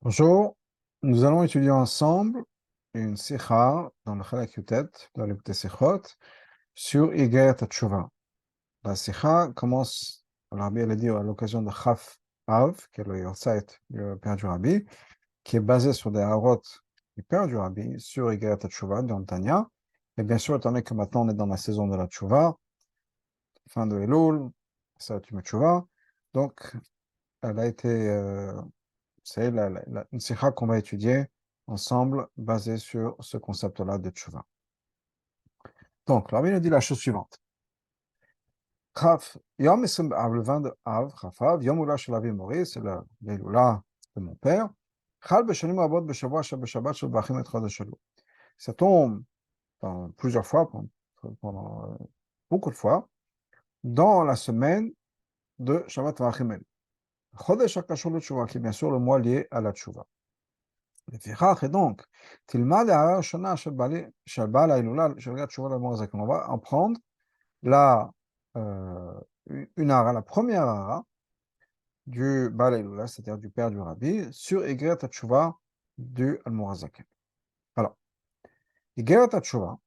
Bonjour, nous allons étudier ensemble une sikha dans le Chalak Yutet, dans le Sikhot, sur Igeret Teshuvah. La sikha commence, Rabbi l'a dit à l'occasion de Chaf Av, qui est le Yortzeit du père du Rabbi, qui est basé sur des harot du père du Rabbi, sur Igeret Teshuvah, dans le Tanya. Et bien sûr, étant donné que maintenant on est dans la saison de la Teshuvah, fin de Elul, ça tu me Teshuvah, donc elle a été c'est une sikha qu'on va étudier ensemble, basée sur ce concept-là de tchouva. Donc, là, il a dit la chose suivante. Chaf, Yom Esrim Av, le 20 de Av, Chafav, Yom Ula Shel Avi Mori, c'est l'Eloula de mon père. Chal Beshanim Rabot Beshavua Shel Beshabbat Shel Bachim Et Chodesh Elul. Ça tombe plusieurs fois, pendant beaucoup de fois, dans la semaine de Shabbat Vachim El. Chodesh HaKashur LeTshuva, qui est bien sûr le mois lié à la tchouva. לפיכך, et donc, תלמד הערה הראשונה של בעל ההילולה, של ראיית תשובה לאדמו"ר הזקן. On va en prendre la, une hara, la première hara du בעל ההילולה, c'est-à-dire du père du rabbi, sur Igeret HaTshuva du Admor HaZaken. Alors, Igeret HaTshuva,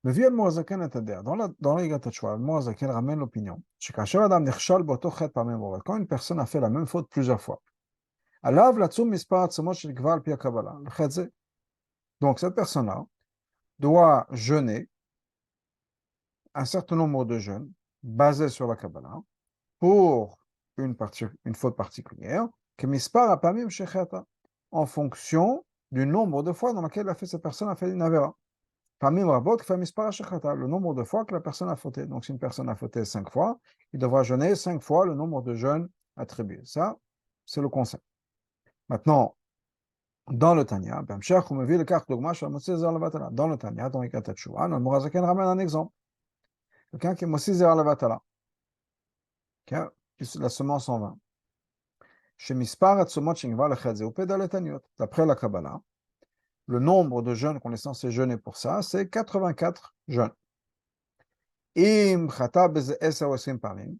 מביא אדמו"ר הזקן את הדעה. Dans la Igeret HaTshuva, l'Admor HaZaken ramène l'opinion, שכאשר אדם נכשל באותו חטא פעמים רבות, quand une personne a fait la même faute plusieurs fois, עליו לצום מספר עצמות שנקבע על פי הקבלה, לחטא זה. Donc, cette personne-là doit jeûner un certain nombre de jeûnes basés sur la Kabbalah pour une faute particulière, que mispar apamim shechata, en fonction du nombre de fois dans lequel cette personne a fait une avera. Pamim rabot fait mispar shechata, le nombre de fois que la personne a fauté. Donc, si une personne a fauté 5 fois, il devra jeûner 5 fois le nombre de jeûnes attribués. Ça, c'est le concept. Maintenant, dans le Tanya, dans le Tanya, dans Ikat Teshuvah, le Morazaken ramène un exemple. Quelqu'un qui est Mossi Zer Levatala, la semence en vin. Chez Mispar Atzomot Shingva Lechadze, ou Pedaletaniot, d'après la Kabbalah, le nombre de jeûnes qu'on est censé jeûner pour ça, c'est 84 jeûnes. Im Chata Beze Esa Wasim Parim,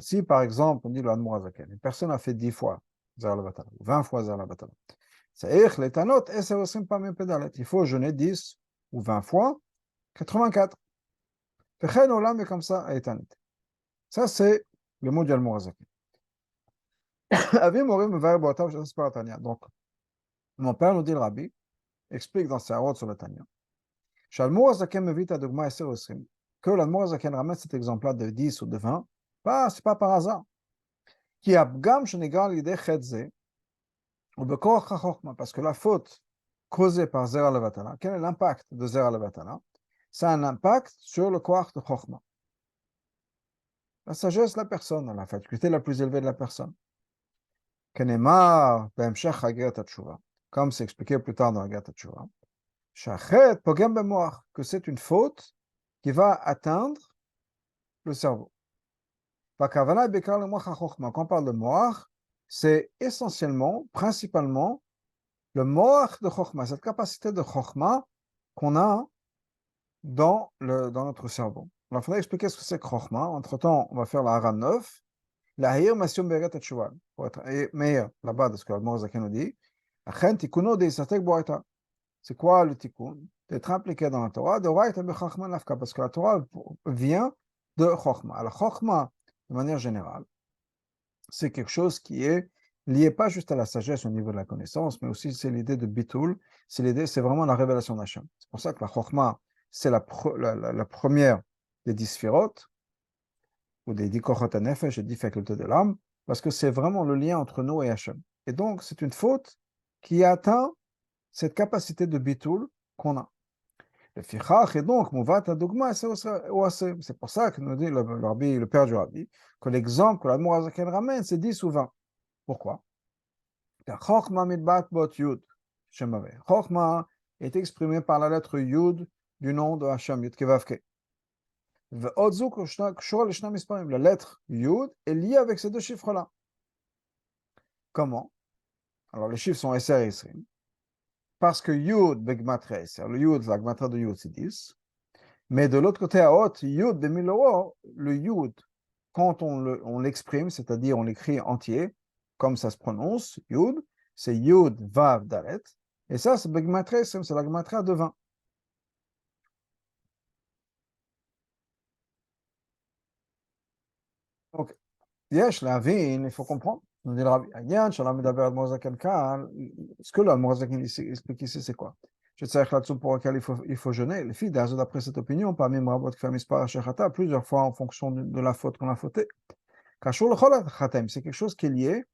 si par exemple, on dit le Admor HaZaken, une personne a fait 10 fois Zer Levatala, ou 20 fois Zer Levatala, il faut jeûner 10 ou 20 fois 84. Comme ça, ça, c'est le mot du Admor HaZaken. Donc, mon père nous dit le rabbi, explique dans ses harots sur le Tanya, que l'Admor HaZaken ramène cet exemple-là de 10 ou de 20, c'est pas par hasard. Parce que la faute causée par Zera Levatala, quel est l'impact de Zera Levatala? Ça a un impact sur le koach de Chochma. La sagesse de la personne, la faculté la plus élevée de la personne. Comme c'est expliqué plus tard dans la Igeret Teshuvah, que c'est une faute qui va atteindre le cerveau. Quand on parle de moach, c'est essentiellement, principalement, le moach de Chochma, cette capacité de Chochma qu'on a dans notre cerveau. Alors, il faudrait expliquer ce que c'est que Chochma. Entre-temps, on va faire la Hara 9, la Hayir Masyom Beret Teshuvah, pour être meilleur là-bas de ce que l'Admor HaZaken nous dit. C'est quoi le tikkun? D'être impliqué dans la Torah, parce que la Torah vient de Chochma. Alors, Chochma, de manière générale, c'est quelque chose qui est lié pas juste à la sagesse au niveau de la connaissance, mais aussi c'est l'idée de Bitul, c'est vraiment la révélation d'Hachem. C'est pour ça que la Chochma, c'est la première des 10 sphirotes, ou des 10 kochot hanefesh, les 10 facultés de l'âme, parce que c'est vraiment le lien entre nous et Hachem. Et donc, c'est une faute qui atteint cette capacité de Bitul qu'on a. Et donc, c'est pour ça que nous dit le père du Rabbi, que l'exemple que l'Admor HaZaken ramène, c'est 10 ou 20. Pourquoi? Car Chochma mitbat bot Yud, Chochma est exprimé par la lettre Yud du nom de Hachem, Yud Kevavke. La lettre Yud est liée avec ces deux chiffres-là. Comment? Alors, les chiffres sont Eser et Esrim. Parce que Yud, Begmatria Eser, le Yud, la Gmatra de Yud, c'est 10. Mais de l'autre côté, à Hot, Yud de Miloro, le Yud, quand on l'exprime, c'est-à-dire on l'écrit entier, comme ça se prononce, Yud, c'est Yud, Vav, Dalet. Et ça, c'est Begmatra, c'est la Gematra de 20. Donc, Yesh, la vin, il faut comprendre. Nous dit le Rabbi Ayan, Shalom Medaber Admorazaken Kan, ce que l'Admorazaken explique ici, c'est quoi? Je sais que là-dessous pour lequel il faut jeûner. Les filles, d'après cette opinion, parmi Mrabot qui fait Mispar Shechata, plusieurs fois en fonction de la faute qu'on a fautée. Kashur le Cholat Chatem, c'est quelque chose qui est lié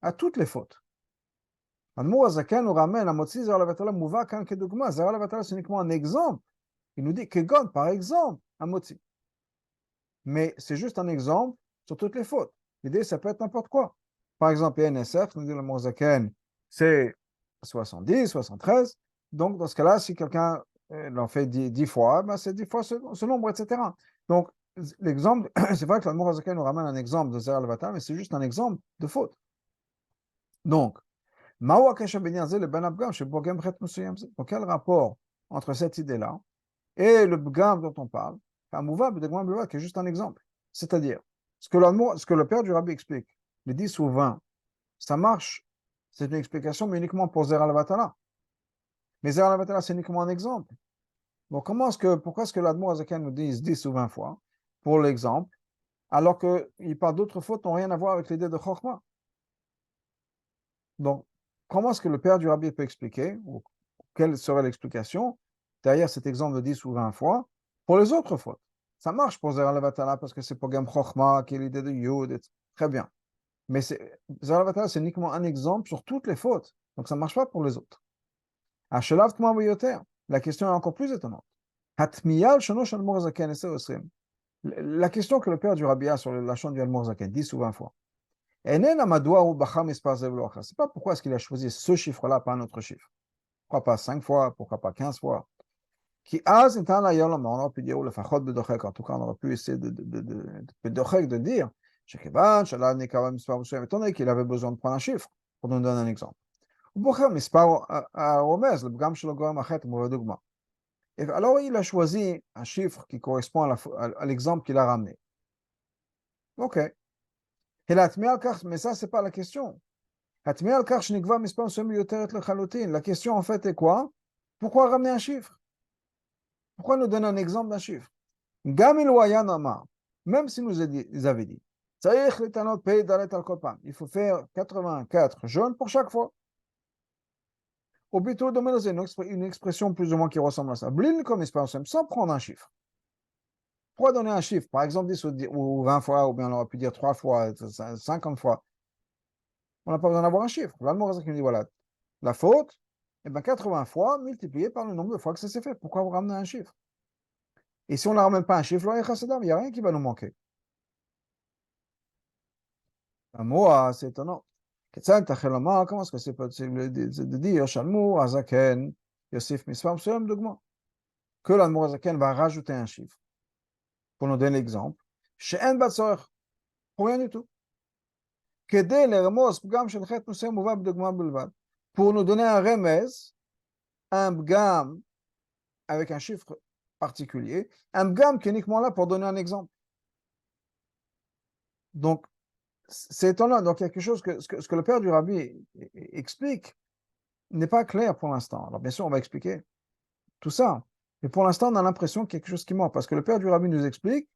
à toutes les fautes. Admorazaken nous ramène à Motzi Zera Levatala Mouva Kan Kedugma. Zera Levatala, c'est uniquement un exemple. Il nous dit Kegon, par exemple, un Motzi. Mais c'est juste un exemple sur toutes les fautes. L'idée, ça peut être n'importe quoi. Par exemple, NSF, nous dit le Mozaken, c'est 70, 73. Donc, dans ce cas-là, si quelqu'un l'en fait 10 fois, ben c'est 10 fois ce nombre, etc. Donc, l'exemple, c'est vrai que le Mozaken nous ramène un exemple de Zer al-Vatal, mais c'est juste un exemple de faute. Donc, donc, quel rapport entre cette idée-là et le Bgam dont on parle, qui est juste un exemple. C'est-à-dire, ce que le père du Rabbi explique, les 10 ou 20, ça marche, c'est une explication, mais uniquement pour Zer al-Vatala. Mais Zer al-Vatala, c'est uniquement un exemple. Donc, pourquoi est-ce que l'Admour Azakan nous dit 10 ou 20 fois pour l'exemple, alors qu'il parle d'autres fautes qui n'ont rien à voir avec l'idée de Chokhmah? Donc, comment est-ce que le père du Rabbi peut expliquer, ou quelle serait l'explication derrière cet exemple de 10 ou 20 fois pour les autres fautes? Ça marche pour Zer al-Vatala parce que c'est pour Gam Chokhmah, qui est l'idée de Yud, etc. Très bien. Mais Zer al-Vatala, c'est uniquement un exemple sur toutes les fautes. Donc, ça ne marche pas pour les autres. Ashelav Kma Boyoter, la question est encore plus étonnante. Hatmiyal Shanosh al-Mor Zaken Eser Osrim. La question que le père du Rabbi a sur la chambre du al-Mor Zaken, 10 ou 20 fois. C'est pas pourquoi est-ce qu'il a choisi ce chiffre-là, pas un autre chiffre. Pourquoi pas 5 fois, pourquoi pas 15 fois? Qui on aurait pu dire, ou le fachot bedochek, en tout cas, on aurait pu essayer de dire, étant donné qu'il avait besoin de prendre un chiffre, pour nous donner un exemple. Et alors, il a choisi un chiffre qui correspond à l'exemple qu'il a ramené. Ok. Mais ça, c'est pas la question. La question, en fait, est quoi? Pourquoi ramener un chiffre? Pourquoi nous donner un exemple d'un chiffre? Même si nous avait dit, il faut faire 84 jeûnes pour chaque fois. Ou plutôt, une expression plus ou moins qui ressemble à ça. Sans prendre un chiffre. Pourquoi donner un chiffre? Par exemple, 10 ou 20 fois, ou bien on aurait pu dire 3 fois, 50 fois. On n'a pas besoin d'avoir un chiffre. L'Almorazac nous dit, voilà, la faute, eh bien 80 fois multiplié par le nombre de fois que ça s'est fait. Pourquoi vous ramenez un chiffre? Et si on ne ramène pas un chiffre, il n'y a rien qui va nous manquer. Un mot, c'est étonnant. Comment est-ce que c'est possible de dire Shalmou, Azaken, Yosif Misfam, que l'Almorazaken va rajouter un chiffre pour nous donner l'exemple. Chez En Batzor, pour rien du tout. Pour nous donner un remez, un bgam avec un chiffre particulier, un bgam qui est uniquement là pour donner un exemple. Donc, c'est étonnant. Donc, il y a quelque chose ce que le père du Rabbi explique n'est pas clair pour l'instant. Alors, bien sûr, on va expliquer tout ça. Mais pour l'instant, on a l'impression qu'il y a quelque chose qui manque. Parce que le père du Rabbi nous explique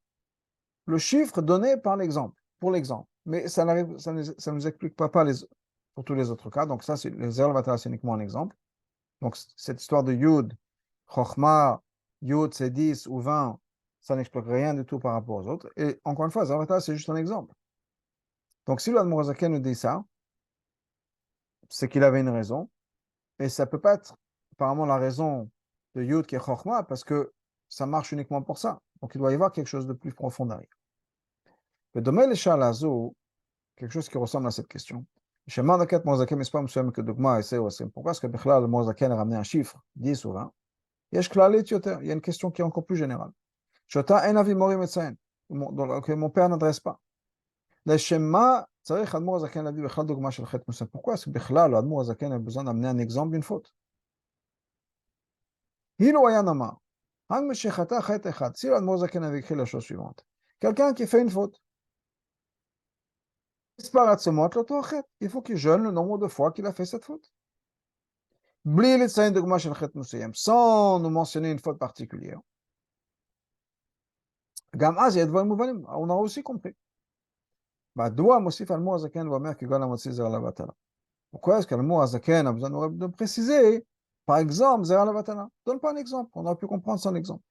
le chiffre donné par l'exemple, pour l'exemple. Mais ça ne nous explique pas pour tous les autres cas. Donc, ça, les Zer c'est uniquement un exemple. Donc, cette histoire de Yud, Chochma, Yud, c'est 10 ou 20, ça n'explique rien du tout par rapport aux autres. Et encore une fois, Zer c'est juste un exemple. Donc, si l'Admorazaken nous dit ça, c'est qu'il avait une raison. Et ça ne peut pas être apparemment la raison de Yud qui est Chochma, parce que ça marche uniquement pour ça. Donc, il doit y avoir quelque chose de plus profond derrière. Le domaine de quelque chose qui ressemble à cette question. Pourquoi est-ce que le Mozaken a ramené un chiffre, 10 ou 20? Il y a une question qui est encore plus générale. Que mon père n'adresse pas. Pourquoi est-ce que l'Admour Zaken a besoin d'amener un exemple d'une faute? Si l'Admour Zaken avait écrit la chose suivante, quelqu'un qui fait une faute, Il faut qu'il jeûne le nombre de fois qu'il a fait cette faute. Sans nous mentionner une faute particulière. On a aussi compris. Pourquoi est-ce que le mot Azaken a besoin de préciser? Par exemple, Zera Lavatana. Donne pas un exemple. On aurait pu comprendre son exemple.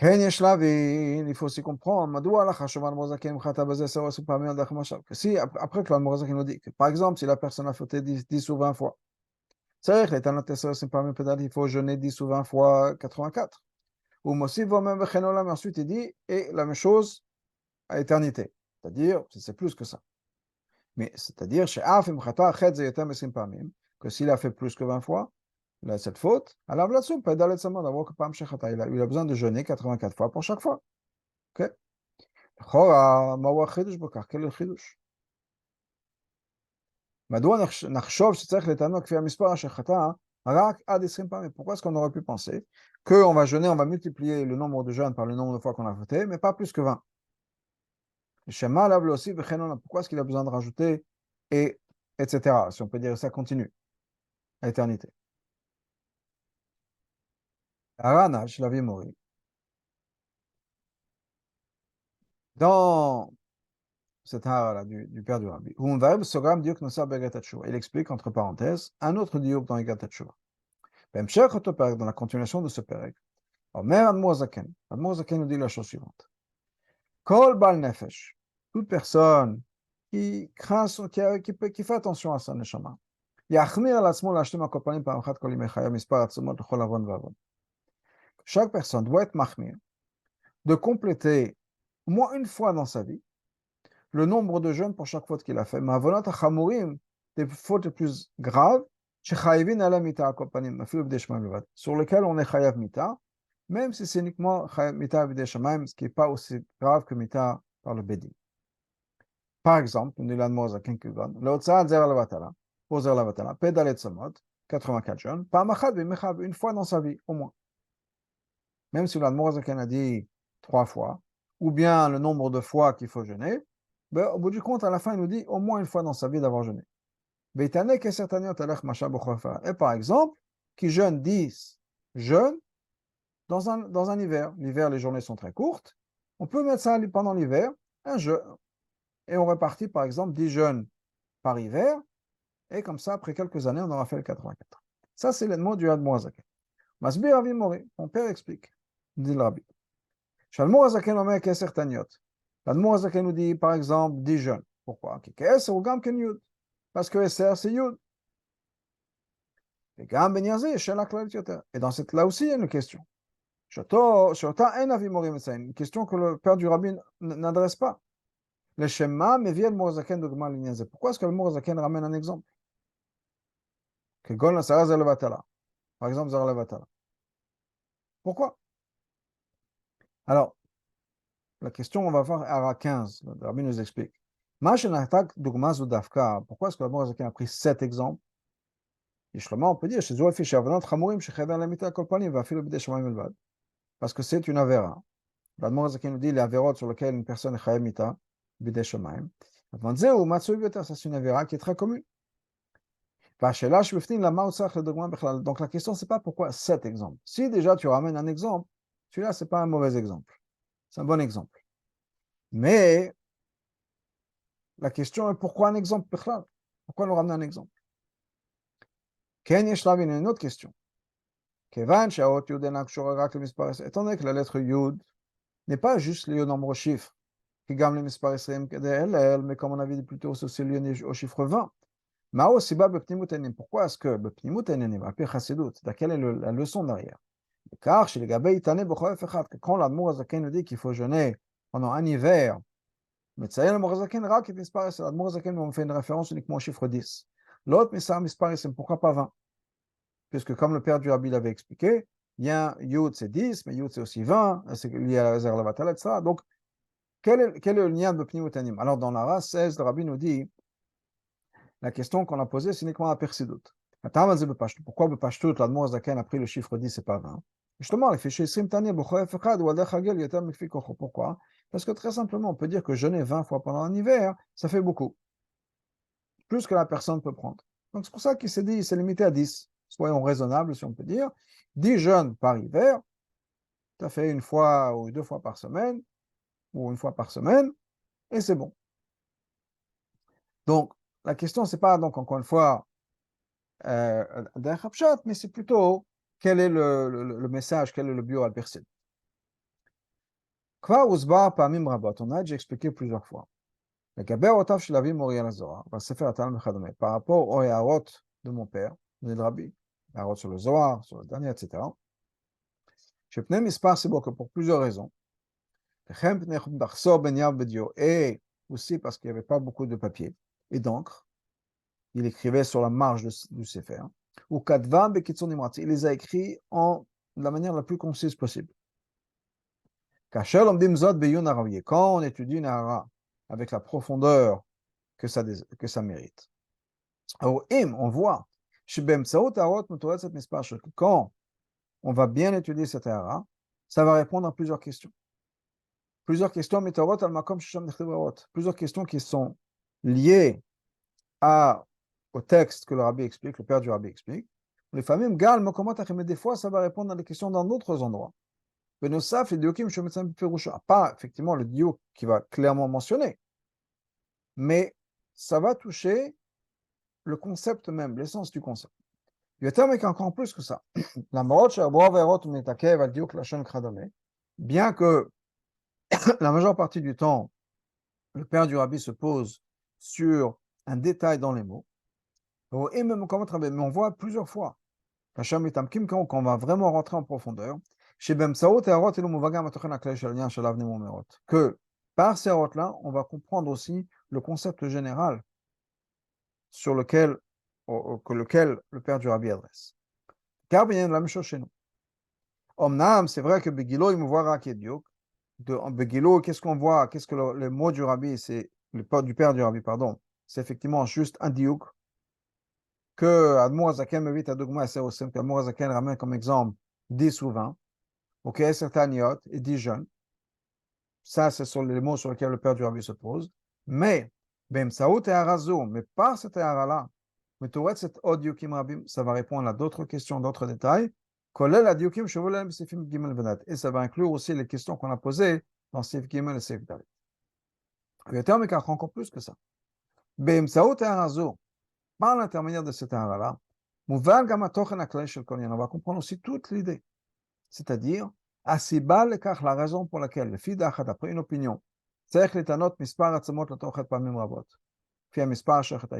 Il faut aussi comprendre. Que si, après que le mot Azaken nous dit que, par exemple, si la personne a fauté 10 ou 20 fois, c'est vrai que il faut jeûner 10 ou 20 fois 84. Ou ensuite il dit, et la même chose à éternité. C'est-à-dire, c'est plus que ça. Mais c'est-à-dire, que s'il a fait plus que 20 fois, il a cette faute, il a besoin de jeûner 84 fois pour chaque fois. Ok? Quel est le חידוש? מדוע נחשוב שצריך לטענו כפי המספר אשר חטא רק עד 20 פעמים? Pourquoi est-ce qu'on aurait pu penser qu'on va jeûner, on va multiplier le nombre de jeûnes par le nombre de fois qu'on a fauté, mais pas plus que 20? Pourquoi est-ce qu'il a besoin de rajouter et etc. Si on peut dire ça continue à éternité. Arana, je l'avais mori. Dans cette hara du père du rabbi, il explique entre parenthèses un autre diuk dans Egat Teshuvah. Dans la continuation de ce père, Omer Admor Zaken nous dit la chose suivante. Kol Bal Nefesh, toute personne qui craint, qui fait attention à sa neshama, Yachmir Latzmo Lashtem HaKol Parachat Kol Yimei Chayav Mispar Atzomot L'Chol Avon V'Avon. Chaque personne doit être machmir, de compléter au moins une fois dans sa vie le nombre de jeûnes pour chaque faute qu'il a fait. Mais avonat hachamourim, des fautes les plus graves, shechayivin ala mita akopanim, sur lesquelles on est chayav mita, même si c'est uniquement chayav mita b'deshamaim, ce qui n'est pas aussi grave que mita par le bédi. Par exemple, nous l'avons à Kinkugon, l'otsa zer alavatala, pour zer alavatala, pédalet samot, 84 jeûnes, par machad b'mechav, une fois dans sa vie, au moins. Même si l'Admorazaken a dit 3 fois, ou bien le nombre de fois qu'il faut jeûner, ben, au bout du compte, à la fin, il nous dit au moins une fois dans sa vie d'avoir jeûné. Et par exemple, qui jeûne 10 jeûnes dans un hiver. L'hiver, les journées sont très courtes. On peut mettre ça pendant l'hiver, un jeûne. Et on répartit, par exemple, 10 jeûnes par hiver. Et comme ça, après quelques années, on aura fait le 84. Ça, c'est le mot du Admorazaken. Masbir Avi Mori, mon père explique, dit le rabbi. Shalmour Azaken omer keser taniot. L'Admour Azaken nous dit, par exemple, 10 jeunes. Pourquoi? Parce que Eser, c'est Yud. Et dans cette là aussi, il y a une question. Une question que le père du rabbin n'adresse pas. Le Shema me vient le Morazaken de Gmal Inyaze. Pourquoi est-ce que le Morazaken ramène un exemple? Que Gon Sarah Zalavatala. Par exemple, Zalavatala. Pourquoi? Alors, la question, on va voir à 15. Le rabbin nous explique. Pourquoi est-ce que le Morazaken a pris 7 exemples? On peut dire, parce que c'est une avéra. L'Admorazaken nous dit les avérotes sur lesquelles une personne est chayav mita, bidei shamayim. Ça, c'est une avéra qui est très commune. Donc la question, c'est pas pourquoi 7 exemples. Si déjà tu ramènes un exemple, celui-là, c'est pas un mauvais exemple. C'est un bon exemple. Mais la question est pourquoi un exemple? Pourquoi nous ramener un exemple? Ken Yeshlav, il y a une autre question. Étant donné que la lettre Yud n'est pas juste liée au nombre de chiffres, mais comme on avait dit plus tôt, c'est aussi lié au chiffre 20. Pourquoi est-ce que quelle est la leçon derrière? Car chez les Gabé, quand l'Admour Azaken nous dit qu'il faut jeûner pendant un hiver, l'Admour Azaken nous fait une référence uniquement au chiffre 10. L'autre, pourquoi pas 20? Puisque comme le père du Rabbi l'avait expliqué, il y a Yud c'est 10, mais Yud c'est aussi 20, c'est lié à la Zer Lavatal, etc. Donc, quel est le lien de Pnimut Anim? Alors, dans la race 16, le Rabbi nous dit, la question qu'on a posée, c'est uniquement la Persidut. Pourquoi Bepashtout, l'Admour Zaken a pris le chiffre 10 et pas 20? Justement, les fichiers Simtani, pourquoi? Parce que très simplement, on peut dire que jeûner 20 fois pendant un hiver, ça fait beaucoup, plus que la personne peut prendre. Donc c'est pour ça qu'il s'est dit, il s'est limité à 10. Soyons raisonnables, si on peut dire. 10 jeûnes par hiver, ça fait une fois ou deux fois par semaine, ou une fois par semaine, et c'est bon. Donc, la question, c'est pas, donc, encore une fois, d'un Khabshat, mais c'est plutôt quel est le message, quel est le bio à percer. Kwa Uzbar Pamim Rabot, on a déjà expliqué plusieurs fois. לגבי הוראותיו של אבי מורי על הזוהר, והספר התלמוד וכדומה, par rapport aux הערות de mon père, de Rabbi, הערות sur le Zohar, sur le dernier, etc. שפני מספר סיבות, que pour plusieurs raisons, וכן פני מחסור בנייר בדיו, et aussi parce qu'il n'y avait pas beaucoup de papier et d'encre, il écrivait sur la marge du Sefer, ou כתבם בקיצור נמרץ, il les a écrits de la manière la plus concise possible. כאשר לומדים זאת בעיון הראוי, quand on étudie une hara avec la profondeur que ça mérite. Alors, on voit, quand on va bien étudier cette hara, ça va répondre à plusieurs questions. Plusieurs questions, plusieurs questions qui sont liées au texte que le rabbi explique, le père du rabbi explique. Les familles, mais des fois, ça va répondre à des questions dans d'autres endroits. Pas effectivement le diou qui va clairement mentionner, mais ça va toucher le concept même, l'essence du concept. Encore plus que ça. Bien que la majeure partie du temps, le père du rabbi se pose sur un détail dans les mots, mais on voit plusieurs fois, quand on va vraiment rentrer en profondeur, que par ces routes-là, on va comprendre aussi le concept général sur lequel le père du rabbi adresse. Car bien la même chose chez nous. Omnam, c'est vrai que Begilo, il me voit Rakediouk. De Begilo, qu'est-ce qu'on voit? Qu'est-ce que le mot du rabbi, c'est du père du rabbi, pardon, c'est effectivement juste un diouk que Admour Azaken me vite à Dogma Serosim, qu'Admour Azaken ramène comme exemple 10 ou 20, ok, certains niot et 10 jeunes. Ça, ce sont les mots sur lesquels le père du rabbi se pose. Mais, Bem Saout et Arazo, mais par cette là mais tout cet audio qui ça va répondre à d'autres questions, d'autres détails. Et ça va inclure aussi les questions qu'on a posées dans Sif Gimel et Sif Dalet. Le terme est encore plus que ça. Par l'intermédiaire de cette là on va comprendre aussi toute l'idée. C'est-à-dire, la raison pour laquelle le fils d'Achad, après une opinion, il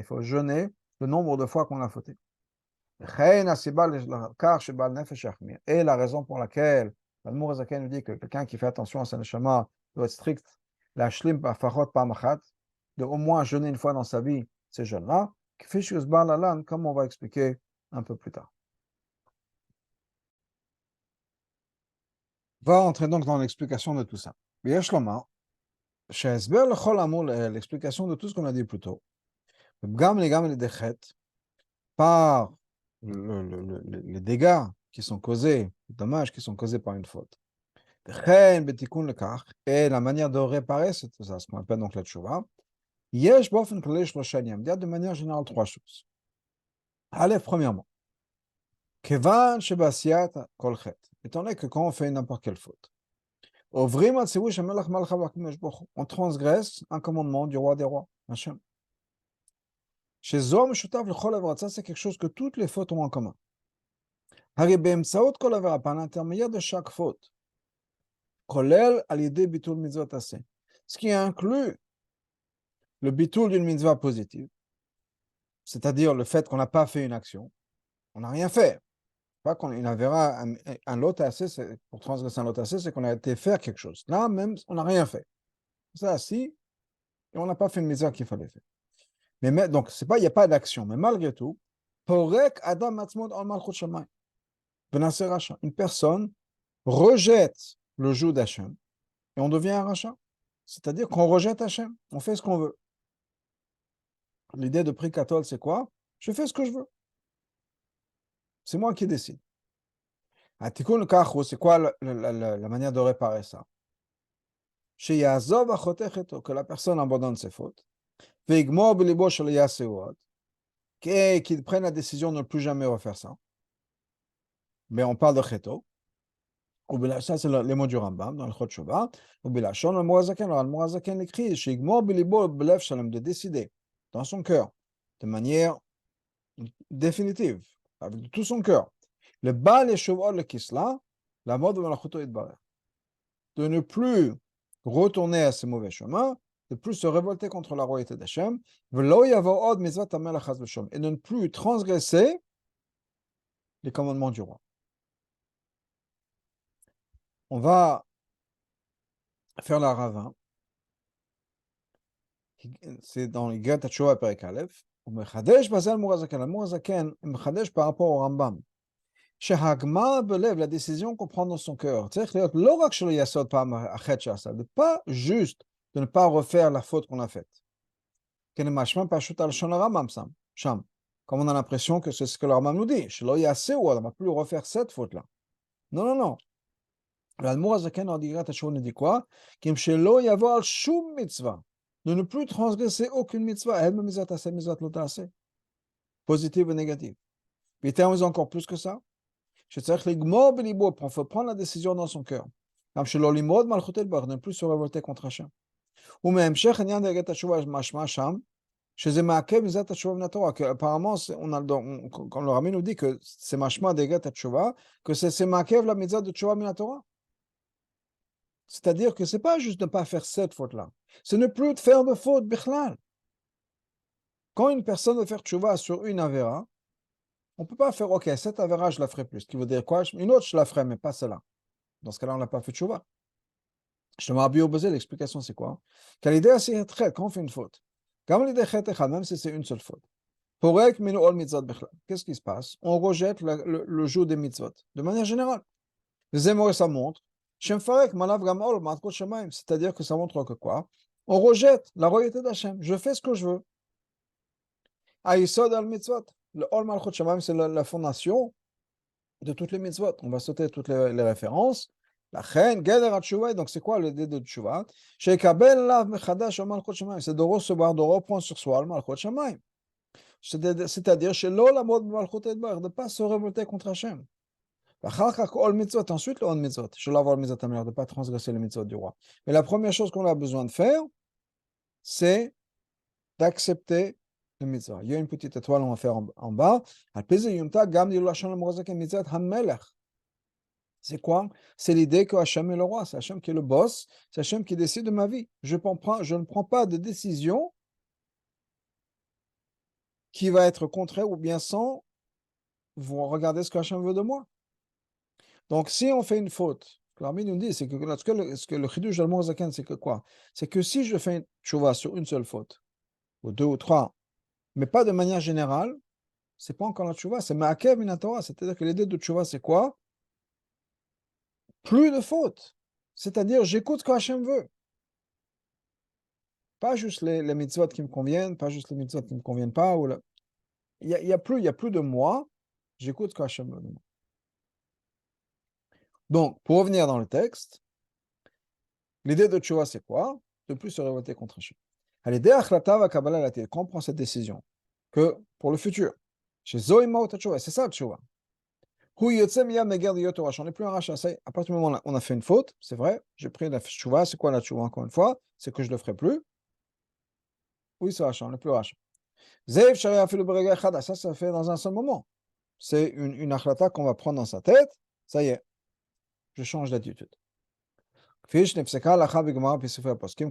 faut jeûner le nombre de fois qu'on a fauté. Et la raison pour laquelle l'Admour Zaken nous dit que quelqu'un qui fait attention à sa neshama doit être strict, la shlim parfachot pamachat, de au moins jeûner une fois dans sa vie ces jeûnes-là, comme on va expliquer un peu plus tard. On va entrer donc dans l'explication de tout ça. L'explication de tout ce qu'on a dit plus tôt, par les dégâts qui sont causés, les dommages qui sont causés par une faute. Et la manière de réparer ça, ce qu'on appelle donc la tchouva, il y a de manière générale trois choses. Allez, premièrement, étant donné que quand on fait n'importe quelle faute, on transgresse un commandement du roi des rois, Hachem. Chez Zom, ça c'est quelque chose que toutes les fautes ont en commun. Par l'intermédiaire de chaque faute, ce qui inclut le bitul d'une mitzvah positive, c'est-à-dire le fait qu'on n'a pas fait une action, on n'a rien fait. Pas qu'on il verra un lot assez, pour transgresser un lot assez, c'est qu'on a été faire quelque chose. Là, même, on n'a rien fait. C'est assis et on n'a pas fait une mitzvah qu'il fallait faire. Donc, c'est pas, il n'y a pas d'action. Mais malgré tout, une personne rejette le joug d'Hachem et on devient un rachat. C'est-à-dire qu'on rejette Hachem, on fait ce qu'on veut. L'idée de prix catholique, c'est quoi? Je fais ce que je veux. C'est moi qui décide. Atikun kachu, c'est quoi la manière de réparer ça? Chez Yazov achotecheto, que la personne abandonne ses fautes. Veigmor belibo shel yaseu, qu'il prenne la décision de ne plus jamais refaire ça. Mais on parle de cheto. Ça, c'est les mots du Rambam dans le Chot Shuvah. Ou Bilachon, le Moazaken. Alors, le Moazaken écrit, Shigmor bilibo belev shalom, de décider dans son cœur, de manière définitive, avec tout son cœur. Le Baal et Shuvah, le Kisla, la mode de Malachuto Yitbarech. De ne plus retourner à ses mauvais chemins, de plus se révolter contre la royauté d'Hachem, et de ne plus transgresser les commandements du roi. On va faire la ravin. C'est dans les Gret Tchouva Perek Aleph. ומחדש בזה על מורזקן. המורזקן מחדש par rapport au Rambam. שהגמר בלב, la décision qu'on prend dans son cœur, צריך להיות לא רק שלא יעשה עוד פעם החטא שעשה, de pas juste de ne pas refaire la faute qu'on a faite. כנמשמע פשוט הלשון הרמב"ם שם. Comme on a l'impression que c'est ce que le Rambam nous dit, שלא יעשה הוא, on ne va plus refaire cette faute-là. Non, non, non. והאדמו"ר הזקן או גרת התשובה nous dit quoi? כי אם שלא יבוא על שום מצווה, de ne plus transgresser aucune mitzvah, positive ou négative. Puis termes encore plus que ça. Il faut prendre la décision dans son cœur. Ne plus se révolter contre Hachem. Apparemment, comme le Rami nous dit que c'est mashma de Gret Tchouva, que c'est makev la mitzvah de Tchouva min Torah. C'est-à-dire que ce n'est pas juste de ne pas faire cette faute-là, c'est ne plus faire de faute, bichlal. Quand une personne veut faire tchouva sur une avéra, on ne peut pas faire, ok, cette avéra, je la ferai plus. Ce qui veut dire quoi? Une autre, je la ferai, mais pas celle-là. Dans ce cas-là, on n'a pas fait tchouva. Je me rappelle au baiser, l'explication, c'est quoi? Quand l'idée c'est quand on fait une faute, même si c'est une seule faute, qu'est-ce qui se passe? On rejette le joug des mitzvot, de manière générale. Ça montre, c'est-à-dire que ça montre que quoi? On rejette la royauté d'Hachem. Je fais ce que je veux. Aïsod al-mitzvot. Le Ol Malchut Shamayim, c'est la fondation de toutes les mitzvot. On va sauter toutes les références. La chen, Geder HaTshuva, donc c'est quoi l'idée de Tshuva? Sheikabel lav mechadash al Malchut Shamayim, c'est de recevoir, de reprendre sur soi le Malchut Shamayim. C'est-à-dire, shelo lamod Malchut Edbar, de ne pas se révolter contre Hachem. Ensuite, le on mitzvot, je l'avoir le mitzvot de ne pas transgresser les mitzvot du roi. Mais la première chose qu'on a besoin de faire, c'est d'accepter le mitzvah. Il y a une petite étoile, on va faire en bas. C'est quoi? C'est l'idée que Hachem est le roi, c'est Hachem qui est le boss, c'est Hachem qui décide de ma vie. Je ne prends pas de décision qui va être contraire ou bien sans vous regardez ce que Hachem veut de moi. Donc, si on fait une faute, l'armée nous dit, c'est que ce que le chidouche d'Almor Zaken, c'est que quoi? C'est que si je fais une tchouva sur une seule faute, ou deux ou trois, mais pas de manière générale, c'est pas encore la tchouva, c'est ma'akev min Torah. C'est-à-dire que l'idée de tchouva, c'est quoi? Plus de fautes. C'est-à-dire, j'écoute ce que Hachem veut. Pas juste les mitzvot qui me conviennent, pas juste les mitzvot qui ne me conviennent pas. Il y a plus de moi, j'écoute ce que Hachem veut de moi. Donc, pour revenir dans le texte, l'idée de tchouva, c'est quoi? De plus se révolter contre Hachem. L'idée achlata va kabbalah la qu'on prend cette décision que pour le futur, chez Zoïma ou tchouva, c'est ça le tchouva. On n'est plus un rachat. À partir du moment où on a fait une faute, c'est vrai, j'ai pris la tchouva. C'est quoi la tchouva encore une fois? C'est que je ne le ferai plus. Oui, c'est rachat, on n'est plus rachat. Ça se fait dans un seul moment. C'est une achlata qu'on va prendre dans sa tête. Ça y est, je change d'attitude.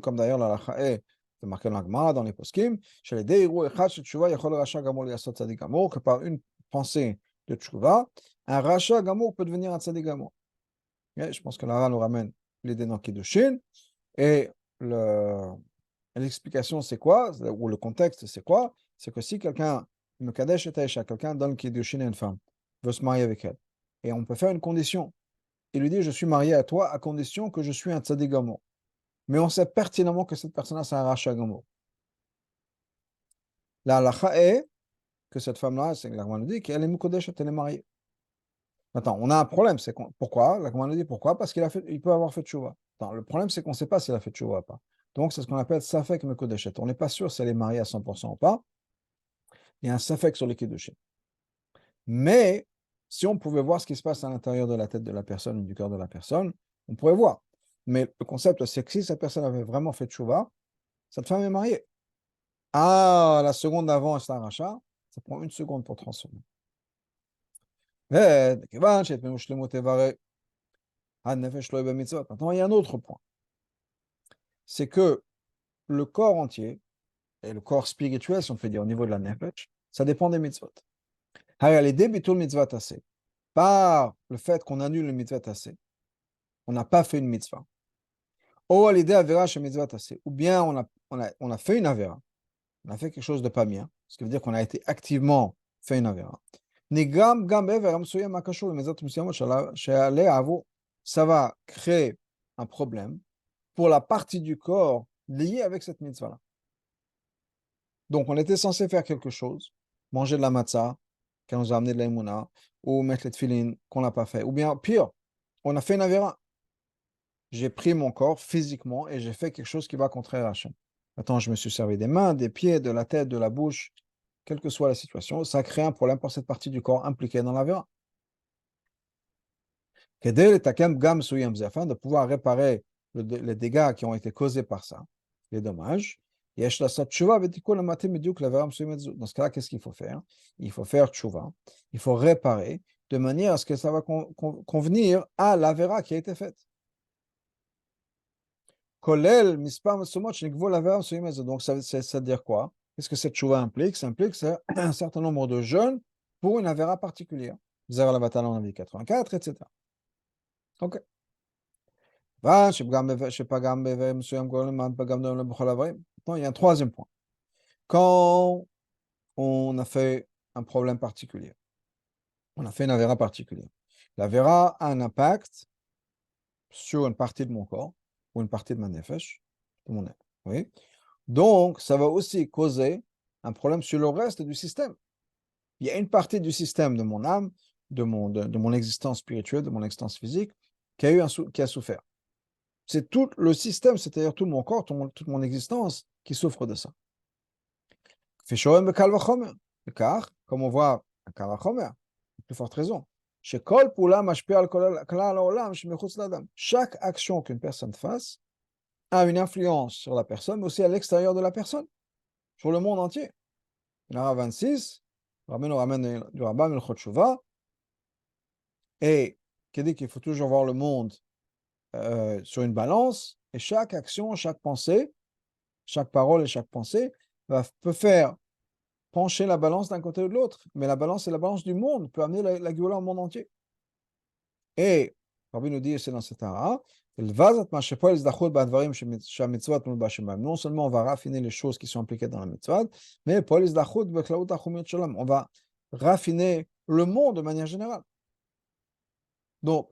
Comme d'ailleurs la lacha est marqué dans la Gemara, dans les poskim, que par une pensée de tchouva, un rachat gamour peut devenir un tzadik gamour. Je pense que Lara nous ramène l'idée dans Kiddushin. Et l'explication, c'est quoi? Ou le contexte, c'est quoi? C'est que si quelqu'un, me kadesh et taïcha, quelqu'un donne Kiddushin à une femme, veut se marier avec elle, et on peut faire une condition. Il lui dit, je suis marié à toi à condition que je suis un tzadik gamour. Mais on sait pertinemment que cette personne-là, c'est un rachat gamour. La halakha est que cette femme-là, c'est que l'Arman nous dit qu'elle est mukodesh, elle est mariée. Maintenant, on a un problème, c'est pourquoi? La commande nous dit pourquoi? Parce il peut avoir fait tchouva. Attends, le problème, c'est qu'on ne sait pas s'il a fait tchouva ou pas. Donc, c'est ce qu'on appelle safek mekodeshet. On n'est pas sûr si elle est mariée à 100% ou pas. Il y a un safek sur les kiddushin. Mais si on pouvait voir ce qui se passe à l'intérieur de la tête de la personne ou du cœur de la personne, on pourrait voir. Mais le concept, c'est que si cette personne avait vraiment fait tchouva, cette femme est mariée. Ah, la seconde d'avant, c'est un rachat, ça prend une seconde pour transformer. Maintenant, il y a un autre point. C'est que le corps entier, et le corps spirituel, si on peut dire au niveau de la nefesh, ça dépend des mitzvot. Par le fait qu'on annule le mitzvot assez, on n'a pas fait une mitzvah. Ou bien on a fait une avera, on a fait quelque chose de pas bien, ce qui veut dire qu'on a été activement fait une avera. Ça va créer un problème pour la partie du corps liée avec cette mitzvah-là. Donc, on était censé faire quelque chose, manger de la matzah, qu'on nous a amené de l'aïmouna, ou mettre les tefilines, qu'on n'a pas fait. Ou bien, pire, on a fait une avéra. J'ai pris mon corps physiquement et j'ai fait quelque chose qui va contraire à Hachem. Maintenant, je me suis servi des mains, des pieds, de la tête, de la bouche, quelle que soit la situation, ça crée un problème pour cette partie du corps impliquée dans l'avéra. Afin de pouvoir réparer les dégâts qui ont été causés par ça, les dommages, dans ce cas-là, qu'est-ce qu'il faut faire? Il faut faire tchouva, il faut réparer de manière à ce que ça va convenir à l'avera qui a été faite. Donc, ça veut dire quoi? Qu'est-ce que cette tchouva implique? Ça implique un certain nombre de jeûnes pour une avera particulière. Zéro la bataille, on a dit 84, etc. Ok. Non, il y a un troisième point. Quand on a fait un problème particulier, on a fait une avéra particulière. L'avéra a un impact sur une partie de mon corps ou une partie de ma nefesh, de mon être. Oui. Donc, ça va aussi causer un problème sur le reste du système. Il y a une partie du système de mon âme, de mon existence spirituelle, de mon existence physique, qui a souffert. C'est tout le système, c'est-à-dire tout mon corps, toute mon existence qui souffre de ça. Car, comme on voit à Kal Vachomer, plus forte raison, chaque action qu'une personne fasse a une influence sur la personne, mais aussi à l'extérieur de la personne, sur le monde entier. La 26, Rabbi nous ramène du Rambam el Chotshuvah, et qui dit qu'il faut toujours voir le monde sur une balance, et chaque action, chaque pensée, chaque parole et chaque pensée peut faire pencher la balance d'un côté ou de l'autre. Mais la balance, c'est la balance du monde, peut amener la Géoula au monde entier. Et, Rabbi nous dit, c'est dans cette ara, non seulement on va raffiner les choses qui sont impliquées dans la mitzvah, mais on va raffiner le monde de manière générale. Donc,